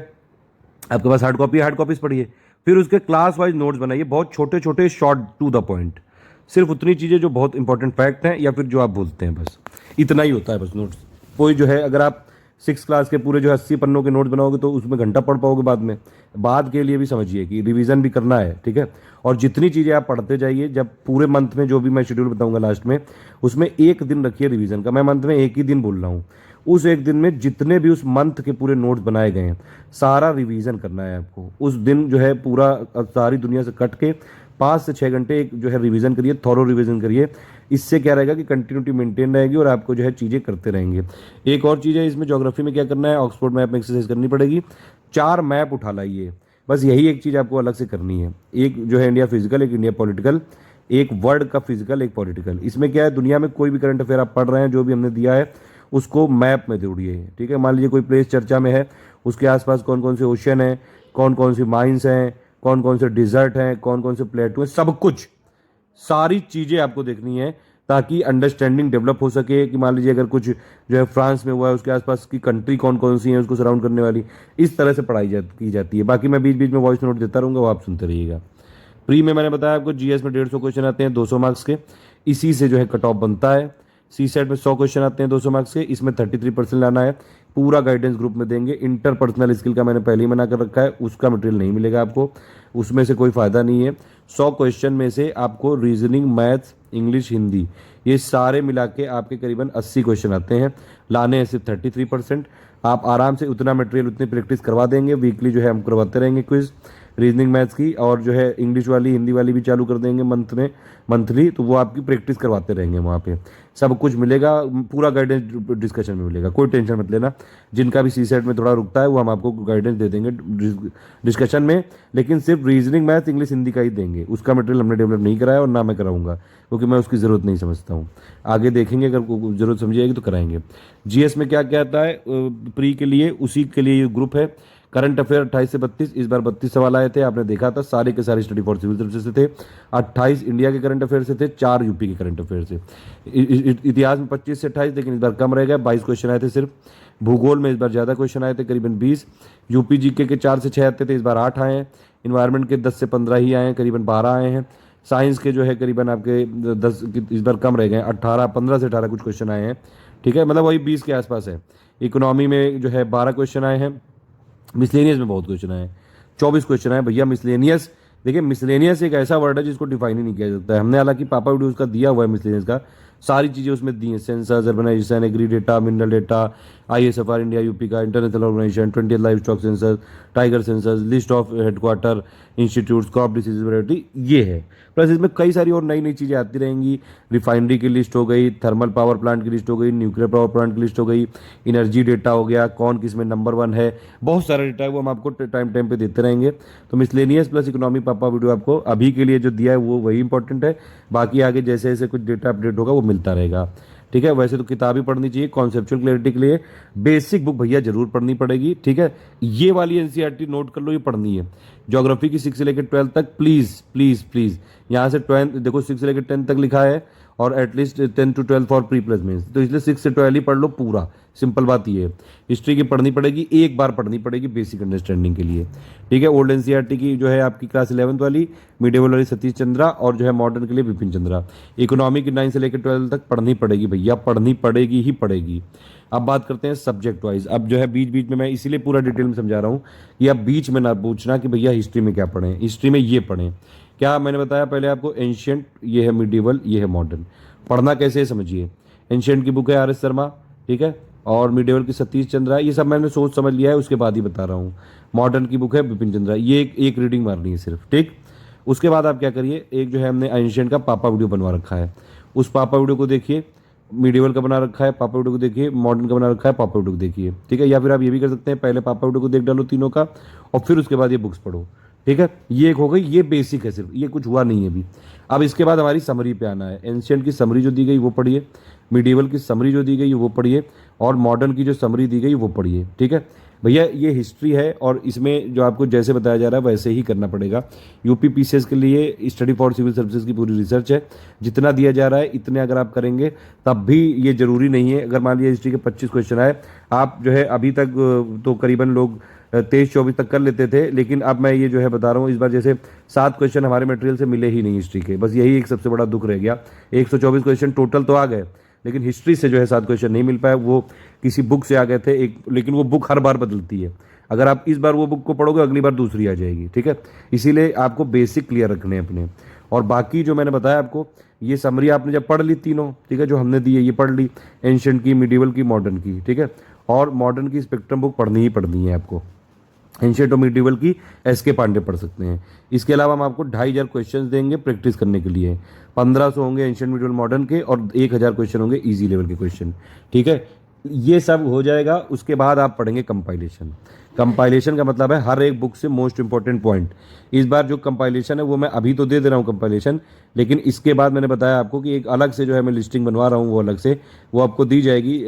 आपके पास हार्ड कॉपी, हार्ड कॉपीज पढ़िए, फिर उसके क्लास वाइज नोट्स बनाइए, बहुत छोटे छोटे शॉर्ट टू द पॉइंट, सिर्फ उतनी चीज़ें जो बहुत इंपॉर्टेंट फैक्ट हैं या फिर जो आप बोलते हैं, बस इतना ही होता है बस नोट्स। कोई जो है, अगर आप 6 क्लास के पूरे जो 80 पन्नों के नोट्स बनाओगे तो उसमें घंटा पढ़ पाओगे बाद में। बाद के लिए भी समझिए कि रिवीजन भी करना है, ठीक है। और जितनी चीज़ें आप पढ़ते जाइए, जब पूरे मंथ में जो भी मैं शेड्यूल बताऊंगा लास्ट में, उसमें एक दिन रखिए रिवीजन का। मैं मंथ में एक ही दिन बोल रहा हूँ, उस एक दिन में जितने भी उस मंथ के पूरे नोट्स बनाए गए हैं सारा रिवीजन करना है आपको। उस दिन जो है पूरा सारी दुनिया से कट के 5 से 6 घंटे एक जो है रिवीजन करिए, थॉरो रिवीजन करिए। इससे क्या रहेगा कि कंटिन्यूटी मेंटेन रहेगी और आपको जो है चीज़ें करते रहेंगे। एक और चीज़ है इसमें, ज्योग्राफी में क्या करना है, ऑक्सफोर्ड मैप में एक्सरसाइज करनी पड़ेगी। 4 मैप उठा लाइए, बस यही एक चीज़ आपको अलग से करनी है। एक जो है इंडिया फिजिकल, एक इंडिया पॉलिटिकल, एक वर्ल्ड का फिजिकल, एक पॉलिटिकल। इसमें क्या है, दुनिया में कोई भी करंट अफेयर आप पढ़ रहे हैं, जो भी हमने दिया है उसको मैप में जोड़िए, ठीक है। मान लीजिए कोई प्लेस चर्चा में है, उसके आसपास कौन कौन से ओशन हैं, कौन कौन सी माइंस हैं, कौन कौन से डिजर्ट हैं, कौन कौन से प्लेटू हैं, सब कुछ, सारी चीज़ें आपको देखनी है ताकि अंडरस्टैंडिंग डेवलप हो सके। कि मान लीजिए अगर कुछ जो है फ्रांस में हुआ है, उसके आसपास की कंट्री कौन कौन सी है उसको सराउंड करने वाली, इस तरह से पढ़ाई की जाती है। बाकी मैं बीच बीच में वॉइस नोट देता रहूँगा, वो आप सुनते रहिएगा। प्री में मैंने बताया आपको जीएस में 150 क्वेश्चन आते हैं 200 मार्क्स के, इसी से जो है कट ऑफ बनता है। सी सेट में 100 क्वेश्चन आते हैं 200 मार्क्स के, इसमें 33% लाना है। पूरा गाइडेंस ग्रुप में देंगे। इंटरपर्सनल स्किल का मैंने पहले ही मना कर रखा है, उसका मटेरियल नहीं मिलेगा आपको, उसमें से कोई फ़ायदा नहीं है। 100 क्वेश्चन में से आपको रीजनिंग, मैथ्स, इंग्लिश, हिंदी, ये सारे मिला के आपके करीबन 80 क्वेश्चन आते हैं। लाने हैं सिर्फ 33%। आप आराम से उतना मटेरियल, उतनी प्रैक्टिस करवा देंगे। वीकली जो है हम करवाते रहेंगे क्विज रीजनिंग, मैथ्स की, और जो है इंग्लिश वाली, हिंदी वाली भी चालू कर देंगे मंथली। तो वो आपकी प्रैक्टिस करवाते रहेंगे वहाँ पे। सब कुछ मिलेगा, पूरा गाइडेंस डिस्कशन में मिलेगा, कोई टेंशन मत लेना। जिनका भी सी सेट में थोड़ा रुकता है वो हम आपको गाइडेंस दे देंगे डिस्कशन में, लेकिन सिर्फ रीजनिंग, मैथ, इंग्लिश, हिंदी का ही देंगे। उसका मटेरियल हमने डेवलप नहीं कराया और ना मैं कराऊंगा, क्योंकि मैं उसकी ज़रूरत नहीं समझता हूँ। आगे देखेंगे, अगर ज़रूरत समझिएगी तो कराएंगे। जीएस में क्या क्या आता है प्री के लिए, उसी के लिए ये ग्रुप है। करंट अफेयर 28 से 32, इस बार 32 सवाल आए थे, आपने देखा था। सारे के सारे स्टडी फॉर सिविल सर्विसेज से थे। 28 इंडिया के करंट अफेयर से थे, 4 यूपी के करंट अफेयर से। इतिहास में 25 से 28, लेकिन इस बार कम रह गया, 22 क्वेश्चन आए थे सिर्फ। भूगोल में इस बार ज़्यादा क्वेश्चन आए थे, करीबन 20। यूपी जीके के 4 से 6 आते थे, इस बार 8 आए हैं। इन्वायरमेंट के 10 से 15 ही आए हैं, करीबन 12 आए हैं। साइंस के जो है करीबन आपके 10, इस बार कम रह गए, 18, 15 से 18 कुछ क्वेश्चन आए हैं, ठीक है। मतलब वही 20 के आसपास है। इकोनॉमी में जो है 12 क्वेश्चन आए हैं। मिसलेनियस में बहुत क्वेश्चन आए, 24 क्वेश्चन आए भैया। मिसलेनियस, देखिए मिसलेनियस एक ऐसा वर्ड है जिसको डिफाइन ही नहीं किया जा सकता है। हमने हालांकि पापा वीडियोस का दिया हुआ है मिसलेनियस का, सारी चीज़ें उसमें दी हैं। Census, urbanisation, agri data, mineral data, ISFR India UP का, international organisation, 20 livestock census, tiger census, list of headquarter institutes, crop disease variety, ये है। प्लस इसमें कई सारी और नई नई चीज़ें आती रहेंगी। रिफाइनरी की लिस्ट हो गई, थर्मल पावर प्लांट की लिस्ट हो गई, न्यूक्लियर पावर प्लांट की लिस्ट हो गई, एनर्जी डेटा हो गया, कौन किस में नंबर 1 है, बहुत सारा डेटा है, वो हम आपको टाइम टाइम पे देते रहेंगे। तो मिसलेनियस प्लस इकोनॉमी पापा वीडियो आपको अभी के लिए जो दिया है वो वही इंपॉर्टेंट है। बाकी आगे जैसे जैसे कुछ डेटा अपडेट होगा वो मिलता रहेगा, ठीक है। वैसे तो किताब ही पढ़नी चाहिए कॉन्सेप्चुअल क्लैरिटी के लिए। बेसिक बुक भैया जरूर पढ़नी पड़ेगी, ठीक है। ये वाली एनसीईआरटी नोट कर लो, ये पढ़नी है। ज्योग्राफी की 6 से लेकर 12 तक प्लीज प्लीज प्लीज, यहाँ से 12 देखो 6 से लेकर 10 तक लिखा है, और at least 10 to 12 for pre plus means, तो इसलिए 6 से 12 ही पढ़ लो पूरा। सिंपल बात ये है। हिस्ट्री की पढ़नी पड़ेगी, एक बार पढ़नी पड़ेगी बेसिक अंडरस्टैंडिंग के लिए, ठीक है। ओल्ड एनसीईआरटी की जो है आपकी क्लास 11th वाली, मिडिवल वाली सतीश चंद्रा, और जो है मॉडर्न के लिए विपिन चंद्रा। इकोनॉमी की 9 से लेकर 12 तक पढ़नी पड़ेगी भैया, पढ़नी पड़ेगी ही पड़ेगी। अब बात करते हैं सब्जेक्ट वाइज। अब जो है बीच बीच में मैं इसीलिए पूरा डिटेल में समझा रहा हूँ कि आप बीच में ना पूछना कि भैया हिस्ट्री में क्या पढ़ें, हिस्ट्री में ये पढ़ें। क्या मैंने बताया पहले आपको, एंशियंट ये है, मिडिवल ये है, मॉडर्न। पढ़ना कैसे है समझिए। एंशियंट की बुक है RS शर्मा, ठीक है, और मिडिवल की सतीश चंद्रा, ये सब मैंने सोच समझ लिया है, उसके बाद ही बता रहा हूँ। मॉडर्न की बुक है विपिन चंद्रा, ये एक रीडिंग मारनी है सिर्फ, ठीक। उसके बाद आप क्या करिए, एक जो है हमने एंशियंट का पापा वीडियो बनवा रखा है, उस पापा वीडियो को देखिए। मिडिवल का बना रखा है, पापा वीडियो को देखिए। मॉडर्न का बना रखा है, पापा वीडियो को देखिए, ठीक है। या फिर आप ये भी कर सकते हैं, पहले पापा वीडियो को देख डालो तीनों का, और फिर उसके बाद ये बुक्स पढ़ो, ठीक है, ये एक हो गई, ये बेसिक है सिर्फ, ये कुछ हुआ नहीं है अभी। अब इसके बाद हमारी समरी पे आना है। एंशियंट की समरी जो दी गई वो पढ़िए, मिडिवल की समरी जो दी गई वो पढ़िए, और मॉडर्न की जो समरी दी गई वो पढ़िए। ठीक है भैया, ये हिस्ट्री है और इसमें जो आपको जैसे बताया जा रहा है वैसे ही करना पड़ेगा। यूपी पीसीएस के लिए स्टडी फॉर सिविल सर्विसेज की पूरी रिसर्च है, जितना दिया जा रहा है इतने अगर आप करेंगे तब भी ये जरूरी नहीं है। अगर मान लीजिए हिस्ट्री के 25 क्वेश्चन आए, आप जो है अभी तक तो करीबन लोग 23-24 तक कर लेते थे, लेकिन अब मैं ये जो है बता रहा हूँ इस बार जैसे 7 क्वेश्चन हमारे मटेरियल से मिले ही नहीं हिस्ट्री के, बस यही एक सबसे बड़ा दुख रह गया। 124 क्वेश्चन टोटल तो आ गए, लेकिन हिस्ट्री से जो है 7 क्वेश्चन नहीं मिल पाए, वो किसी बुक से आ गए थे एक, लेकिन वो बुक हर बार बदलती है। अगर आप इस बार वो बुक को पढ़ोगे अगली बार दूसरी आ जाएगी। ठीक है, इसीलिए आपको बेसिक क्लियर रखने हैं अपने। और बाकी जो मैंने बताया आपको, ये समरी आपने जब पढ़ ली तीनों, ठीक है, जो हमने दी है ये पढ़ ली, एंशिएंट की, मिडिवल की, मॉडर्न की। ठीक है, और मॉडर्न की स्पेक्ट्रम बुक पढ़नी ही पढ़नी है आपको। एंशिएंट और मिडिवल की एस के पांडे पढ़ सकते हैं। इसके अलावा हम आपको 2500 क्वेश्चन देंगे प्रैक्टिस करने के लिए। 1500 होंगे एंशिएंट, मिडिवल, मॉडर्न के, और 1000 क्वेश्चन होंगे इजी लेवल के क्वेश्चन। ठीक है, ये सब हो जाएगा। उसके बाद आप पढ़ेंगे कंपाइलेशन। कंपाइलेशन का मतलब है हर एक बुक से मोस्ट इंपॉर्टेंट पॉइंट। इस बार जो कंपाइलेशन है वो मैं अभी तो दे दे रहा हूँ कंपाइलेशन, लेकिन इसके बाद मैंने बताया आपको कि एक अलग से जो है मैं लिस्टिंग बनवा रहा हूँ, वो अलग से वो आपको दी जाएगी।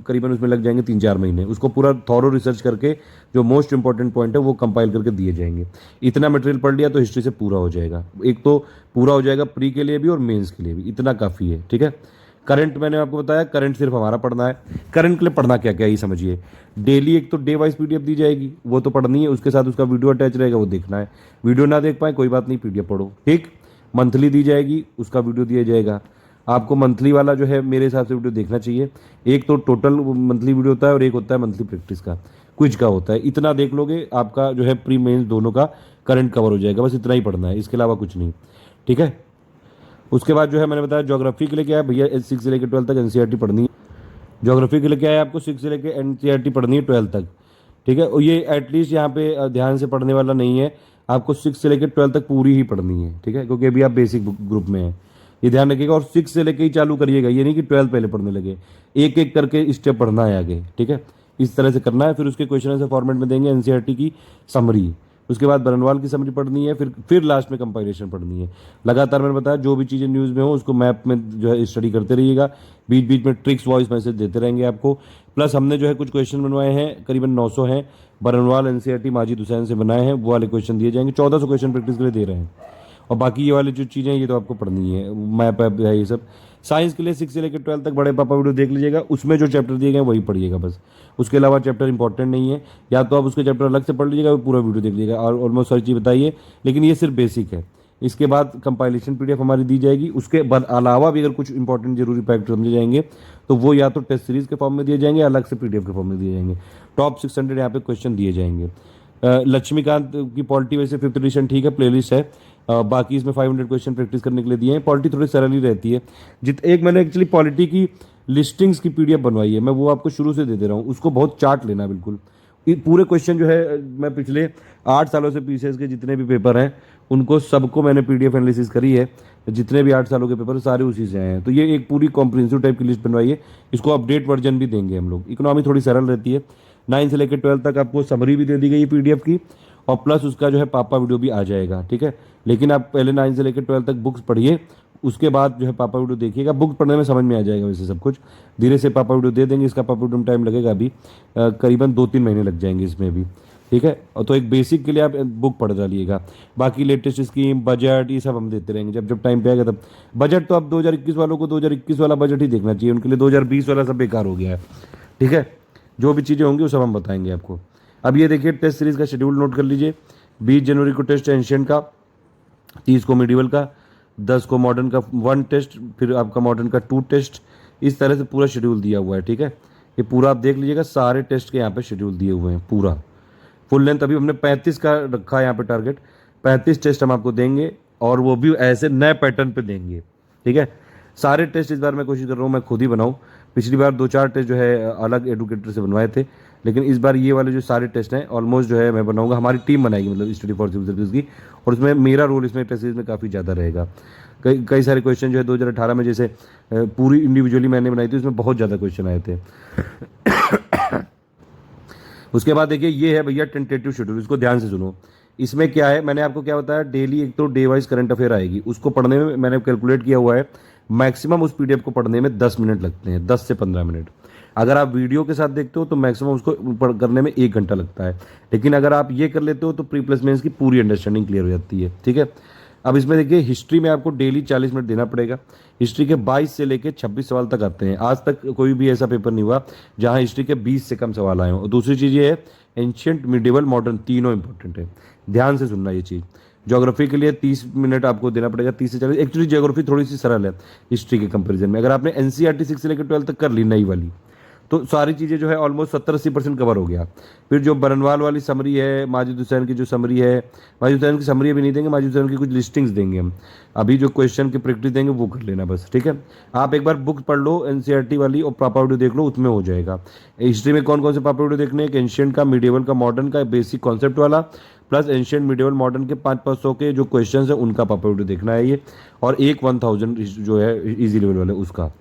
करीबन उसमें लग जाएंगे 3-4 महीने, उसको पूरा थॉरो रिसर्च करके जो मोस्ट इंपॉर्टेंट पॉइंट है वो कंपाइल करके दिए जाएंगे। इतना मटेरियल पढ़ लिया तो हिस्ट्री से पूरा हो जाएगा। एक तो पूरा हो जाएगा प्री के लिए भी और मेंस के लिए भी, इतना काफ़ी है। ठीक है, करंट मैंने आपको बताया, करंट सिर्फ हमारा पढ़ना है। करंट के लिए पढ़ना क्या क्या ये समझिए। डेली एक तो डे वाइज पीडीएफ दी जाएगी, वो तो पढ़नी है, उसके साथ उसका वीडियो अटैच रहेगा, वो देखना है। वीडियो ना देख पाए कोई बात नहीं, पीडीएफ पढ़ो। ठीक, मंथली दी जाएगी, उसका वीडियो दिया जाएगा। आपको मंथली वाला जो है मेरे हिसाब से वीडियो देखना चाहिए। एक तो टोटल मंथली वीडियो होता है और एक होता है मंथली प्रैक्टिस का, क्विज का होता है। इतना देख लोगे आपका जो है प्री मेंस दोनों का करंट कवर हो जाएगा। बस इतना ही पढ़ना है, इसके अलावा कुछ नहीं। ठीक है, उसके बाद जो है मैंने बताया ज्योग्राफी के लिए क्या है भैया, 6 से लेकर 12 तक एनसीईआरटी पढ़नी है। ज्योग्राफी के लिए क्या है, आपको 6 से लेकर एनसीईआरटी पढ़नी है 12 तक। ठीक है, और ये एटलीस्ट यहाँ पे ध्यान से पढ़ने वाला नहीं है, आपको 6 से लेकर 12 तक पूरी ही पढ़नी है। ठीक है, क्योंकि अभी आप बेसिक ग्रुप में है, ये ध्यान रखिएगा। और 6 से लेकर ही चालू करिएगा, ये नहीं कि 12 पहले पढ़ने लगे, एक एक करके स्टेप पढ़ना है आगे। ठीक है, इस तरह से करना है। फिर उसके क्वेश्चन आंसर फॉर्मेट में देंगे एनसीईआरटी की समरी, उसके बाद बरनवाल की समरी पढ़नी है, फिर लास्ट में कंपाइलेशन पढ़नी है। लगातार मैंने बताया जो भी चीज़ें न्यूज़ में हो उसको मैप में जो है स्टडी करते रहिएगा, बीच बीच में ट्रिक्स वॉइस मैसेज देते रहेंगे आपको। प्लस हमने जो है कुछ क्वेश्चन बनवाए हैं, करीबन 900 हैं, बरनवाल एनसीईआरटी माजिद हुसैन से बनाए हैं, वो वाले क्वेश्चन दिए जाएंगे। 1400 क्वेश्चन प्रैक्टिस के लिए दे रहे हैं। और बाकी ये वाली जो चीज़ें ये तो आपको पढ़नी है, मैप ऐप है ये सब। साइंस के लिए 6 से लेकर 12 तक बड़े पापा वीडियो देख लीजिएगा, उसमें जो चैप्टर दिए गए वही पढ़िएगा बस। उसके अलावा चैप्टर इंपॉर्टेंट नहीं है, या तो आप उसके चैप्टर अलग से पढ़ लीजिएगा, पूरा वीडियो देख लीजिएगा और ऑलमोस्ट सारी चीज़ बताइए, लेकिन ये सिर्फ बेसिक है। इसके बाद कंपाइलेशन पीडीएफ हमारी दी जाएगी। उसके बाद अलावा भी अगर कुछ इंपॉर्टेंट जरूरी फैक्ट समझे जाएंगे तो वो या तो टेस्ट सीरीज के फॉर्म में दिए जाएंगे, अलग से पीडीएफ के फॉर्म में दिए जाएंगे। टॉप 600 यहाँ पे क्वेश्चन दिए जाएंगे। लक्ष्मीकांत की पॉलिटी वैसे 5th एडिशन ठीक है, प्लेलिस्ट है। बाकी इसमें 500 क्वेश्चन प्रैक्टिस करने के लिए दिए हैं। पॉलिटी थोड़ी सरल ही रहती है। एक मैंने एक्चुअली पॉलिटी की लिस्टिंग्स की पीडीएफ बनवाई है, मैं वो आपको शुरू से दे रहा हूँ, उसको बहुत चार्ट लेना बिल्कुल। पूरे क्वेश्चन जो है मैं पिछले 8 सालों से पीसीएस के जितने भी पेपर हैं उनको सबको मैंने पीडीएफ एनालिसिस करी है। जितने भी 8 सालों के पेपर सारे उसी से आए हैं, तो ये एक पूरी कॉम्प्रिहेंसिव टाइप की लिस्ट बनवाई है। इसको अपडेट वर्जन भी देंगे हम लोग। इकोनॉमी थोड़ी सरल रहती है। 9 से लेकर 12 तक आपको समरी भी दे दी गई है पीडीएफ की, और प्लस उसका जो है पापा वीडियो भी आ जाएगा। ठीक है, लेकिन आप पहले 9 से लेकर 12 तक बुक्स पढ़िए, उसके बाद जो है पापा वीडियो देखिएगा। बुक पढ़ने में समझ में आ जाएगा वैसे सब कुछ, धीरे से पापा वीडियो दे देंगे। इसका पापा वीडियो में टाइम लगेगा अभी, करीबन 2-3 महीने लग जाएंगे इसमें भी। ठीक है, और तो एक बेसिक के लिए आप बुक पढ़ डालिएगा। बाकी लेटेस्ट स्कीम, बजट, ये सब हम देते रहेंगे जब जब टाइम पे आएगा तब। बजट तो अब 2021 वालों को 2021 वाला बजट ही देखना चाहिए, उनके लिए 2020 वाला सब बेकार हो गया है। ठीक है, जो भी चीज़ें होंगी वो सब हम बताएंगे आपको। अब ये देखिए टेस्ट सीरीज का शेड्यूल नोट कर लीजिए। 20 जनवरी को टेस्ट एंशिएंट का, 30 को मिडिवल का, 10 को मॉडर्न का 1 टेस्ट, फिर आपका मॉडर्न का 2 टेस्ट। इस तरह से पूरा शेड्यूल दिया हुआ है। ठीक है, ये पूरा आप देख लीजिएगा, सारे टेस्ट के यहाँ पे शेड्यूल दिए हुए हैं पूरा फुल लेंथ। अभी हमने 35 का रखा है यहाँ पे टारगेट। 35 टेस्ट हम आपको देंगे, और वो भी ऐसे नए पैटर्न पे देंगे। ठीक है, सारे टेस्ट इस बार मैं कोशिश कर रहा हूँ मैं खुद ही बनाऊँ। पिछली बार 2-4 टेस्ट जो है अलग एडुकेटर से बनवाए थे, लेकिन इस बार ये वाले जो सारे टेस्ट हैं ऑलमोस्ट जो है मैं बनाऊंगा। हमारी टीम बनाएगी, मतलब स्टडी फॉर सिविल सर्विस की, और उसमें मेरा रोल इसमें टेस्ट सीरीज में काफ़ी ज़्यादा रहेगा। कई सारे क्वेश्चन जो है 2018 में जैसे पूरी इंडिविजुअली मैंने बनाई थी, उसमें बहुत ज़्यादा क्वेश्चन आए थे। उसके बाद देखिए ये है भैया टेंटेटिव शेड्यूल, इसको ध्यान से सुनो। इसमें क्या है, मैंने आपको क्या बताया, डेली एक तो डे वाइज करंट अफेयर आएगी, उसको पढ़ने में मैंने कैलकुलेट किया हुआ है मैक्सिमम उस पीडीएफ को पढ़ने में 10 मिनट लगते हैं, 10 से 15 मिनट। अगर आप वीडियो के साथ देखते हो तो मैक्सिमम उसको करने में 1 घंटा लगता है। लेकिन अगर आप ये कर लेते हो तो प्री प्लस मेंस की पूरी अंडरस्टैंडिंग क्लियर हो जाती है। ठीक है, अब इसमें देखिए हिस्ट्री में आपको डेली 40 मिनट देना पड़ेगा। हिस्ट्री के 22 से लेकर 26 सवाल तक आते हैं। आज तक कोई भी ऐसा पेपर नहीं हुआ जहां हिस्ट्री के 20 से कम सवाल आए हों। और दूसरी चीज़ ये है, एंशियंट, मिडिवल, मॉडर्न तीनों इंपॉर्टेंट है, ध्यान से सुनना ये चीज़। ज्योग्राफी के लिए 30 मिनट आपको देना पड़ेगा, 30 से 40। एक्चुअली ज्योग्राफी थोड़ी सी सरल है हिस्ट्री के कंपेरिजन में। अगर आपने एनसीईआरटी 6 से लेकर 12 तक कर ली नई वाली, तो सारी चीज़ें जो है ऑलमोस्ट 70-80% कवर हो गया। फिर जो बरनवाल वाली समरी है, माजिद हुसैन की जो समरी है, माजिद हुसैन की समरी अभी नहीं देंगे, माजिद हुसैन की कुछ लिस्टिंग्स देंगे हम। अभी जो क्वेश्चन की प्रैक्टिस देंगे वो कर लेना बस। ठीक है, आप एक बार बुक पढ़ लो एनसीईआरटी वाली और पापा वीडियो देख लो, उसमें हो जाएगा। हिस्ट्री में कौन कौन से पापा वीडियो देखने हैं, एंशियंट का, मिडिवल का, मॉडर्न का, बेसिक कॉन्सेप्ट वाला, प्लस एंशियंट, मिडिवल, मॉडर्न के 500 के जो क्वेश्चन है उनका पापा वीडियो देखना है ये, और एक 1000 जो है इजी लेवल वाले उसका।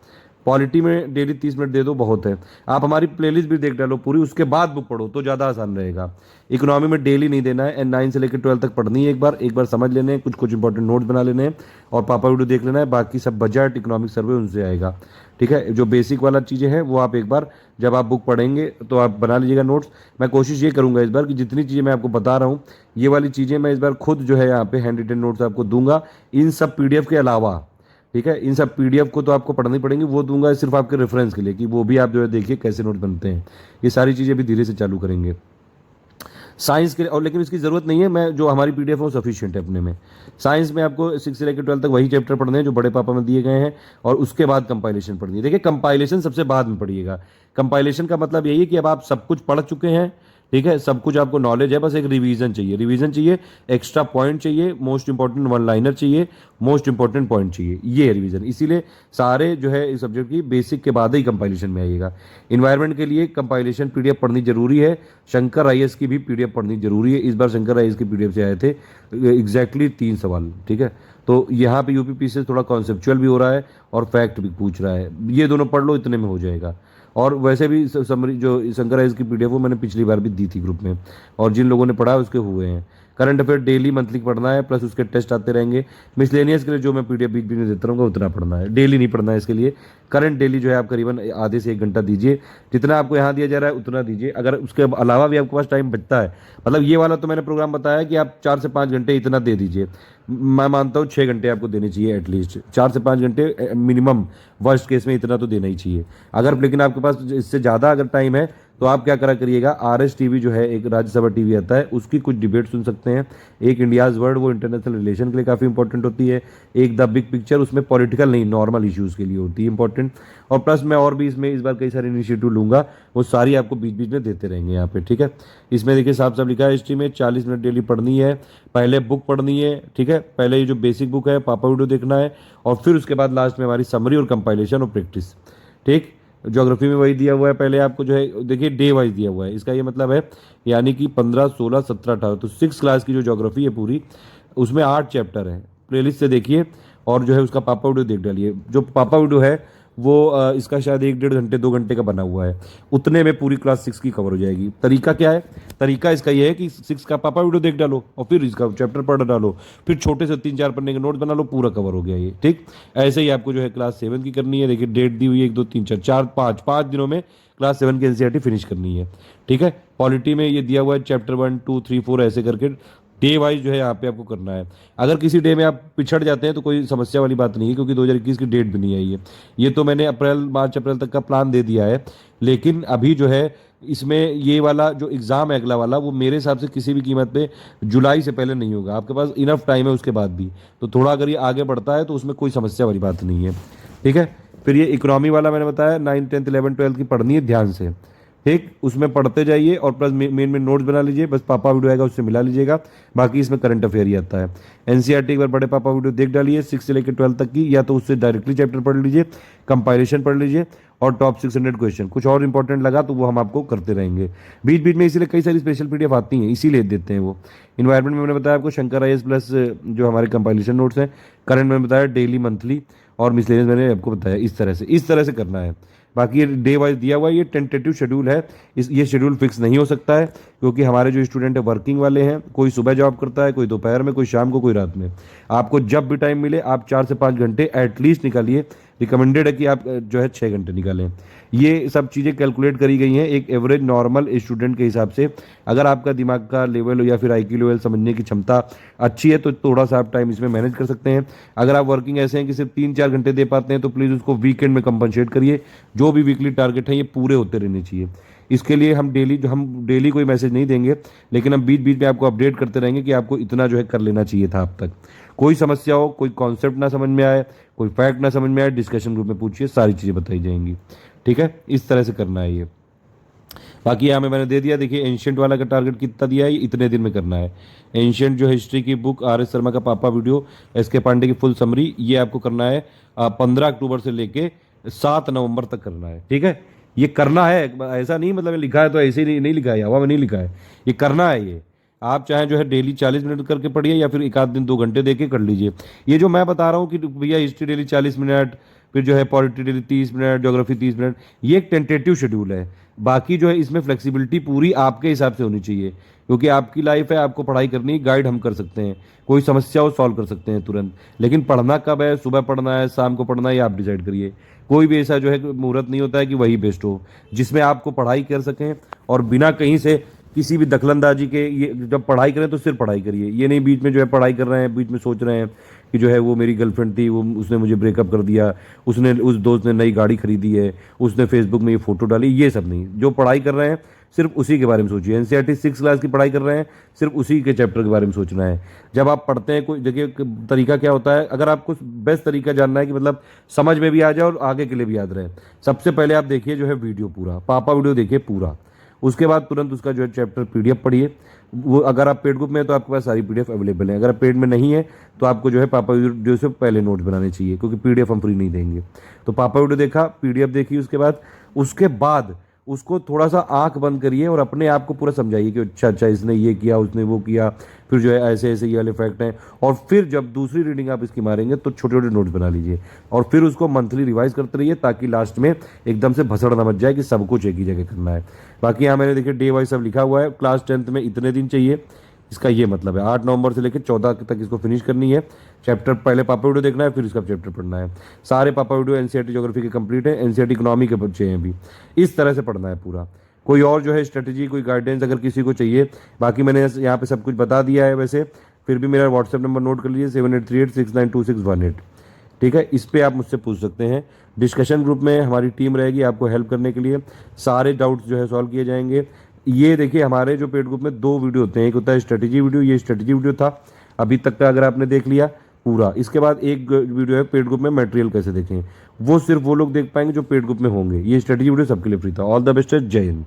पॉलिटी में डेली 30 मिनट दे दो, बहुत है। आप हमारी प्लेलिस्ट भी देख डालो पूरी, उसके बाद बुक पढ़ो तो ज़्यादा आसान रहेगा। इकोनॉमी में डेली नहीं देना है, एंड 9 से लेकर 12 तक पढ़नी है। एक बार समझ लेने हैं, कुछ इंपॉर्टेंट नोट्स बना लेने हैं और पापा वीडियो देख लेना है। बाकी सब बजट, इकोनॉमिक सर्वे उनसे आएगा। ठीक है, जो बेसिक वाला चीज़ें हैं वो आप एक बार जब आप बुक पढ़ेंगे तो आप बना लीजिएगा नोट्स। मैं कोशिश ये करूँगा इस बार कि जितनी चीज़ें मैं आपको बता रहा हूँ, ये वाली चीज़ें मैं इस बार खुद जो है यहाँ पे हैंड रिटन नोट्स आपको दूंगा, इन सब पीडीएफ के अलावा। ठीक है, इन सब पीडीएफ को तो आपको पढ़नी पड़ेंगी, वो दूंगा सिर्फ आपके रेफरेंस के लिए कि वो भी आप जो है देखिए कैसे नोट बनते हैं। ये सारी चीज़ें भी धीरे से चालू करेंगे साइंस के, और लेकिन इसकी ज़रूरत नहीं है, मैं जो हमारी पीडीएफ है वो सफिशिएंट है अपने में। साइंस में आपको 6 से लेकर 12 तक वही चैप्टर पढ़ने हैं जो बड़े पापा में दिए गए हैं, और उसके बाद कंपाइलेशन पढ़नी है। देखिए कंपाइलेशन सबसे बाद में पढ़िएगा। कंपाइलेशन का मतलब यही है कि अब आप सब कुछ पढ़ चुके हैं, ठीक है, सब कुछ आपको नॉलेज है, बस एक रिवीजन चाहिए, एक्स्ट्रा पॉइंट चाहिए, मोस्ट इंपॉर्टेंट वन लाइनर चाहिए, मोस्ट इंपॉर्टेंट पॉइंट चाहिए, ये रिवीजन। इसीलिए सारे जो है इस सब्जेक्ट की बेसिक के बाद ही कंपाइलेशन में आइएगा। इन्वायरमेंट के लिए कंपाइलेशन पीडीएफ पढ़नी जरूरी है। शंकर आईएएस की भी पीडीएफ पढ़नी जरूरी है। इस बार शंकर आईएएस की पीडीएफ से आए थे एग्जैक्टली 3 सवाल। ठीक है, तो यहाँ पे यूपीपी से थोड़ा कॉन्सेप्चुअल भी हो रहा है और फैक्ट भी पूछ रहा है। ये दोनों पढ़ लो, इतने में हो जाएगा। और वैसे भी समरी जो शंकर आईएएस की पीडीएफ वो मैंने पिछली बार भी दी थी ग्रुप में, और जिन लोगों ने पढ़ा है उसके हुए हैं। करंट अफेयर डेली मंथली पढ़ना है, प्लस उसके टेस्ट आते रहेंगे। मिसलेनियस के लिए जो मैं पीडीएफ बीच बीच में देता रहूँगा उतना पढ़ना है, डेली नहीं पढ़ना है। इसके लिए करंट डेली जो है आप करीबन आधे से 1 घंटा दीजिए, जितना आपको यहाँ दिया जा रहा है उतना दीजिए। अगर उसके अलावा भी आपके पास टाइम बचता है, मतलब ये वाला तो मैंने प्रोग्राम बताया कि आप 4 से 5 घंटे इतना दे दीजिए। मैं मानता हूँ 6 घंटे आपको देने चाहिए एटलीस्ट, 4 से 5 घंटे मिनिमम, वर्स्ट केस में इतना तो देना ही चाहिए। अगर लेकिन आपके पास इससे ज़्यादा अगर टाइम है तो आप क्या करा करिएगा, आरएस टीवी जो है एक राज्यसभा टीवी आता है, उसकी कुछ डिबेट सुन सकते हैं। एक इंडियाज़ वर्ल्ड, वो इंटरनेशनल रिलेशन के लिए काफ़ी इंपॉर्टेंट होती है। एक द बिग पिक्चर, उसमें पॉलिटिकल नहीं नॉर्मल इश्यूज़ के लिए होती है इंपॉर्टेंट। और प्लस मैं और भी इसमें इस बार कई सारे इनिशिएटिव लूँगा, वो सारी आपको बीच बीच में देते रहेंगे यहाँ पे। ठीक है, इसमें देखिए साफ साफ लिखा है हिस्ट्री में 40 मिनट डेली पढ़नी है, पहले बुक पढ़नी है। ठीक है, पहले ये जो बेसिक बुक है पापा वीडियो देखना है, और फिर उसके बाद लास्ट में हमारी समरी और कंपाइलेशन और प्रैक्टिस। ठीक, ज्योग्राफी में वही दिया हुआ है पहले आपको जो है, देखिए डे वाइज दिया हुआ है। इसका ये मतलब है यानी कि 15, 16, 17, 18, तो 6 क्लास की जो ज्योग्राफी है पूरी, उसमें 8 चैप्टर है। प्लेलिस्ट से देखिए और जो है उसका पापा वीडियो देख डालिए। जो पापा वीडियो है वो इसका शायद 1-1.5 घंटे 2 घंटे का बना हुआ है, उतने में पूरी क्लास 6 की कवर हो जाएगी। तरीका क्या है, तरीका इसका ये है कि 6 का पापा वीडियो देख डालो और फिर इसका चैप्टर पढ़ डालो, फिर छोटे से 3-4 पन्ने के नोट्स बना लो, पूरा कवर हो गया ये। ठीक, ऐसे ही आपको जो है क्लास 7 की करनी है। देखिए डेट दी हुई है 1, 2, 3, 4, 5 दिनों में क्लास 7 की एनसीईआरटी फिनिश करनी है। ठीक है, पॉलिटी में ये दिया हुआ है चैप्टर 1, 2, 3, 4 ऐसे करके डे वाइज जो है यहाँ पे आपको करना है। अगर किसी डे में आप पिछड़ जाते हैं तो कोई समस्या वाली बात नहीं है, क्योंकि 2021 की डेट भी नहीं आई है। ये तो मैंने मार्च अप्रैल तक का प्लान दे दिया है, लेकिन अभी जो है इसमें ये वाला जो एग्ज़ाम है अगला वाला, वो मेरे हिसाब से किसी भी कीमत पे जुलाई से पहले नहीं होगा। आपके पास इनफ टाइम है उसके बाद भी, तो थोड़ा अगर ये आगे बढ़ता है तो उसमें कोई समस्या वाली बात नहीं है। ठीक है, फिर ये इकोनॉमी वाला मैंने बताया 9, 10, 11, 12 की पढ़नी है ध्यान से। ठीक, उसमें पढ़ते जाइए और प्लस मेन में नोट्स बना लीजिए, बस पापा वीडियो आएगा उससे मिला लीजिएगा। बाकी इसमें करंट अफेयर ही आता है। एनसीईआरटी एक बार बड़े पापा वीडियो देख डालिए 6 से लेकर 12 तक की, या तो उससे डायरेक्टली चैप्टर पढ़ लीजिए, कंपाइलेशन पढ़ लीजिए, और टॉप 600 क्वेश्चन कुछ और इंपॉर्टेंट लगा तो वो हम आपको करते रहेंगे बीच बीच में। इसीलिए कई सारी स्पेशल पीडीएफ आती हैं, इसीलिए देते हैं वो। इन्वायरमेंट में मैंने बताया आपको शंकर आईएएस प्लस जो हमारे कंपाइलेशन नोट्स हैं। करंट में बताया डेली, मंथली, और मिसलेनियस मैंने आपको बताया। इस तरह से करना है। बाकी डे वाइज दिया हुआ है, ये टेंटेटिव शेड्यूल है, ये शेड्यूल फिक्स नहीं हो सकता है क्योंकि हमारे जो स्टूडेंट है वर्किंग वाले हैं, कोई सुबह जॉब करता है, कोई दोपहर में, कोई शाम को, कोई रात में। आपको जब भी टाइम मिले आप 4 से 5 घंटे एटलीस्ट निकालिए। रिकमेंडेड है कि आप जो है 6 घंटे निकालें। ये सब चीज़ें कैलकुलेट करी गई हैं एक एवरेज नॉर्मल स्टूडेंट के हिसाब से। अगर आपका दिमाग का लेवल या फिर IQ लेवल समझने की क्षमता अच्छी है तो थोड़ा सा आप टाइम इसमें मैनेज कर सकते हैं। अगर आप वर्किंग ऐसे हैं कि सिर्फ 3-4 घंटे दे पाते हैं तो प्लीज़ उसको वीकेंड में कंपनसेट करिए। जो भी वीकली टारगेट है ये पूरे होते रहने चाहिए। इसके लिए हम डेली कोई मैसेज नहीं देंगे, लेकिन हम बीच बीच में आपको अपडेट करते रहेंगे कि आपको इतना जो है कर लेना चाहिए था अब तक। कोई समस्या हो, कोई कॉन्सेप्ट ना समझ में आए, कोई फैक्ट ना समझ में आए, डिस्कशन ग्रुप में पूछिए, सारी चीज़ें बताई जाएंगी। ठीक है, इस तरह से करना है ये। बाकी यहाँ में मैंने दे दिया, देखिए एंशिएंट वाला का टारगेट कितना दिया है, ये इतने दिन में करना है। एंशिएंट जो हिस्ट्री की बुक RS शर्मा का पापा वीडियो, SK पांडे की फुल समरी, ये आपको करना है 15 अक्टूबर से लेके 7 नवंबर तक करना है। ठीक है, ये करना है, ऐसा नहीं मतलब लिखा है तो ऐसे ही नहीं लिखा है, हवा में नहीं लिखा है, ये करना है। ये आप चाहे जो है डेली 40 मिनट करके पढ़िए या फिर 1 आध दिन 2 घंटे दे के कर लीजिए। ये जो मैं बता रहा हूँ कि भैया हिस्ट्री डेली 40 मिनट, फिर जो है polity daily 30 minute, geography 30 minute, ये एक टेंटेटिव शेड्यूल है। बाकी जो है इसमें फ्लेक्सिबिलिटी पूरी आपके हिसाब से होनी चाहिए क्योंकि आपकी लाइफ है, आपको पढ़ाई करनी है, गाइड हम कर सकते हैं, कोई समस्या हो सॉल्व कर सकते हैं तुरंत। लेकिन पढ़ना कब है, सुबह पढ़ना है, शाम को पढ़ना है, ये आप डिसाइड करिए। कोई भी ऐसा जो है मुहूर्त नहीं होता है कि वही बेस्ट हो, जिसमें आपको पढ़ाई कर सकें और बिना कहीं से किसी भी दखलंदाजी के। ये जब पढ़ाई करें तो सिर्फ पढ़ाई करिए, ये नहीं बीच में जो है पढ़ाई कर रहे हैं, बीच में सोच रहे हैं कि जो है वो मेरी गर्लफ्रेंड थी, वो उसने मुझे ब्रेकअप कर दिया, उसने उस दोस्त ने नई गाड़ी खरीदी है, उसने फेसबुक में ये फोटो डाली, ये सब नहीं। जो पढ़ाई कर रहे हैं सिर्फ उसी के बारे में सोचिए। NCERT 6 क्लास की पढ़ाई कर रहे हैं, सिर्फ उसी के चैप्टर के बारे में सोचना है। जब आप पढ़ते हैं कोई जगह तरीका क्या होता है, अगर आपको बेस्ट तरीका जानना है कि मतलब समझ में भी आ जाए और आगे के लिए भी याद रहे, सबसे पहले आप देखिए जो है वीडियो पूरा, पापा वीडियो देखिए पूरा। उसके बाद तुरंत उसका जो है चैप्टर PDF पढ़िए। वो अगर आप पेड ग्रुप में है तो आपके पास सारी PDF अवेलेबल है, अगर आप पेड में नहीं है तो आपको जो है पापा वीडियो से पहले नोट्स बनाने चाहिए क्योंकि PDF हम फ्री नहीं देंगे। तो पापा वीडियो देखा, PDF देखी, उसके बाद उसको थोड़ा सा आंख बंद करिए और अपने आप को पूरा समझाइए कि अच्छा इसने ये किया, उसने वो किया, फिर जो है ऐसे ऐसे ये वाले फैक्ट हैं। और फिर जब दूसरी रीडिंग आप इसकी मारेंगे तो छोटे छोटे नोट्स बना लीजिए और फिर उसको मंथली रिवाइज करते रहिए ताकि लास्ट में एकदम से भसड़ ना मच जाए कि सब कुछ एक ही जगह करना है। बाकी यहाँ मैंने देखिए डे वाइज सब लिखा हुआ है। क्लास 10th में इतने दिन चाहिए, इसका ये मतलब है 8 नवंबर से लेकर 14 तक इसको फिनिश करनी है। चैप्टर पहले पापा वीडियो देखना है, फिर इसका चैप्टर पढ़ना है। सारे पापा वीडियो NCERT ज्योग्राफी के कंप्लीट है, NCERT इकोनॉमी के बच्चे हैं भी। इस तरह से पढ़ना है पूरा। कोई और जो है स्ट्रेटजी, कोई गाइडेंस अगर किसी को चाहिए, बाकी मैंने यहाँ पे सब कुछ बता दिया है। वैसे फिर भी मेरा व्हाट्सएप नंबर नोट कर लीजिए 7838692618। ठीक है, इस पर आप मुझसे पूछ सकते हैं। डिस्कशन ग्रुप में हमारी टीम रहेगी आपको हेल्प करने के लिए, सारे डाउट्स जो है सॉल्व किए जाएंगे। ये देखिए हमारे जो पेड ग्रुप में 2 वीडियो होते हैं, एक होता है स्ट्रेटजी वीडियो, ये स्ट्रेटजी वीडियो था अभी तक का, अगर आपने देख लिया पूरा। इसके बाद एक वीडियो है पेड ग्रुप में मटेरियल कैसे देखें, वो सिर्फ वो लोग देख पाएंगे जो पेड ग्रुप में होंगे। ये स्ट्रेटजी वीडियो सबके लिए फ्री था। ऑल द बेस्ट, जय हिंद।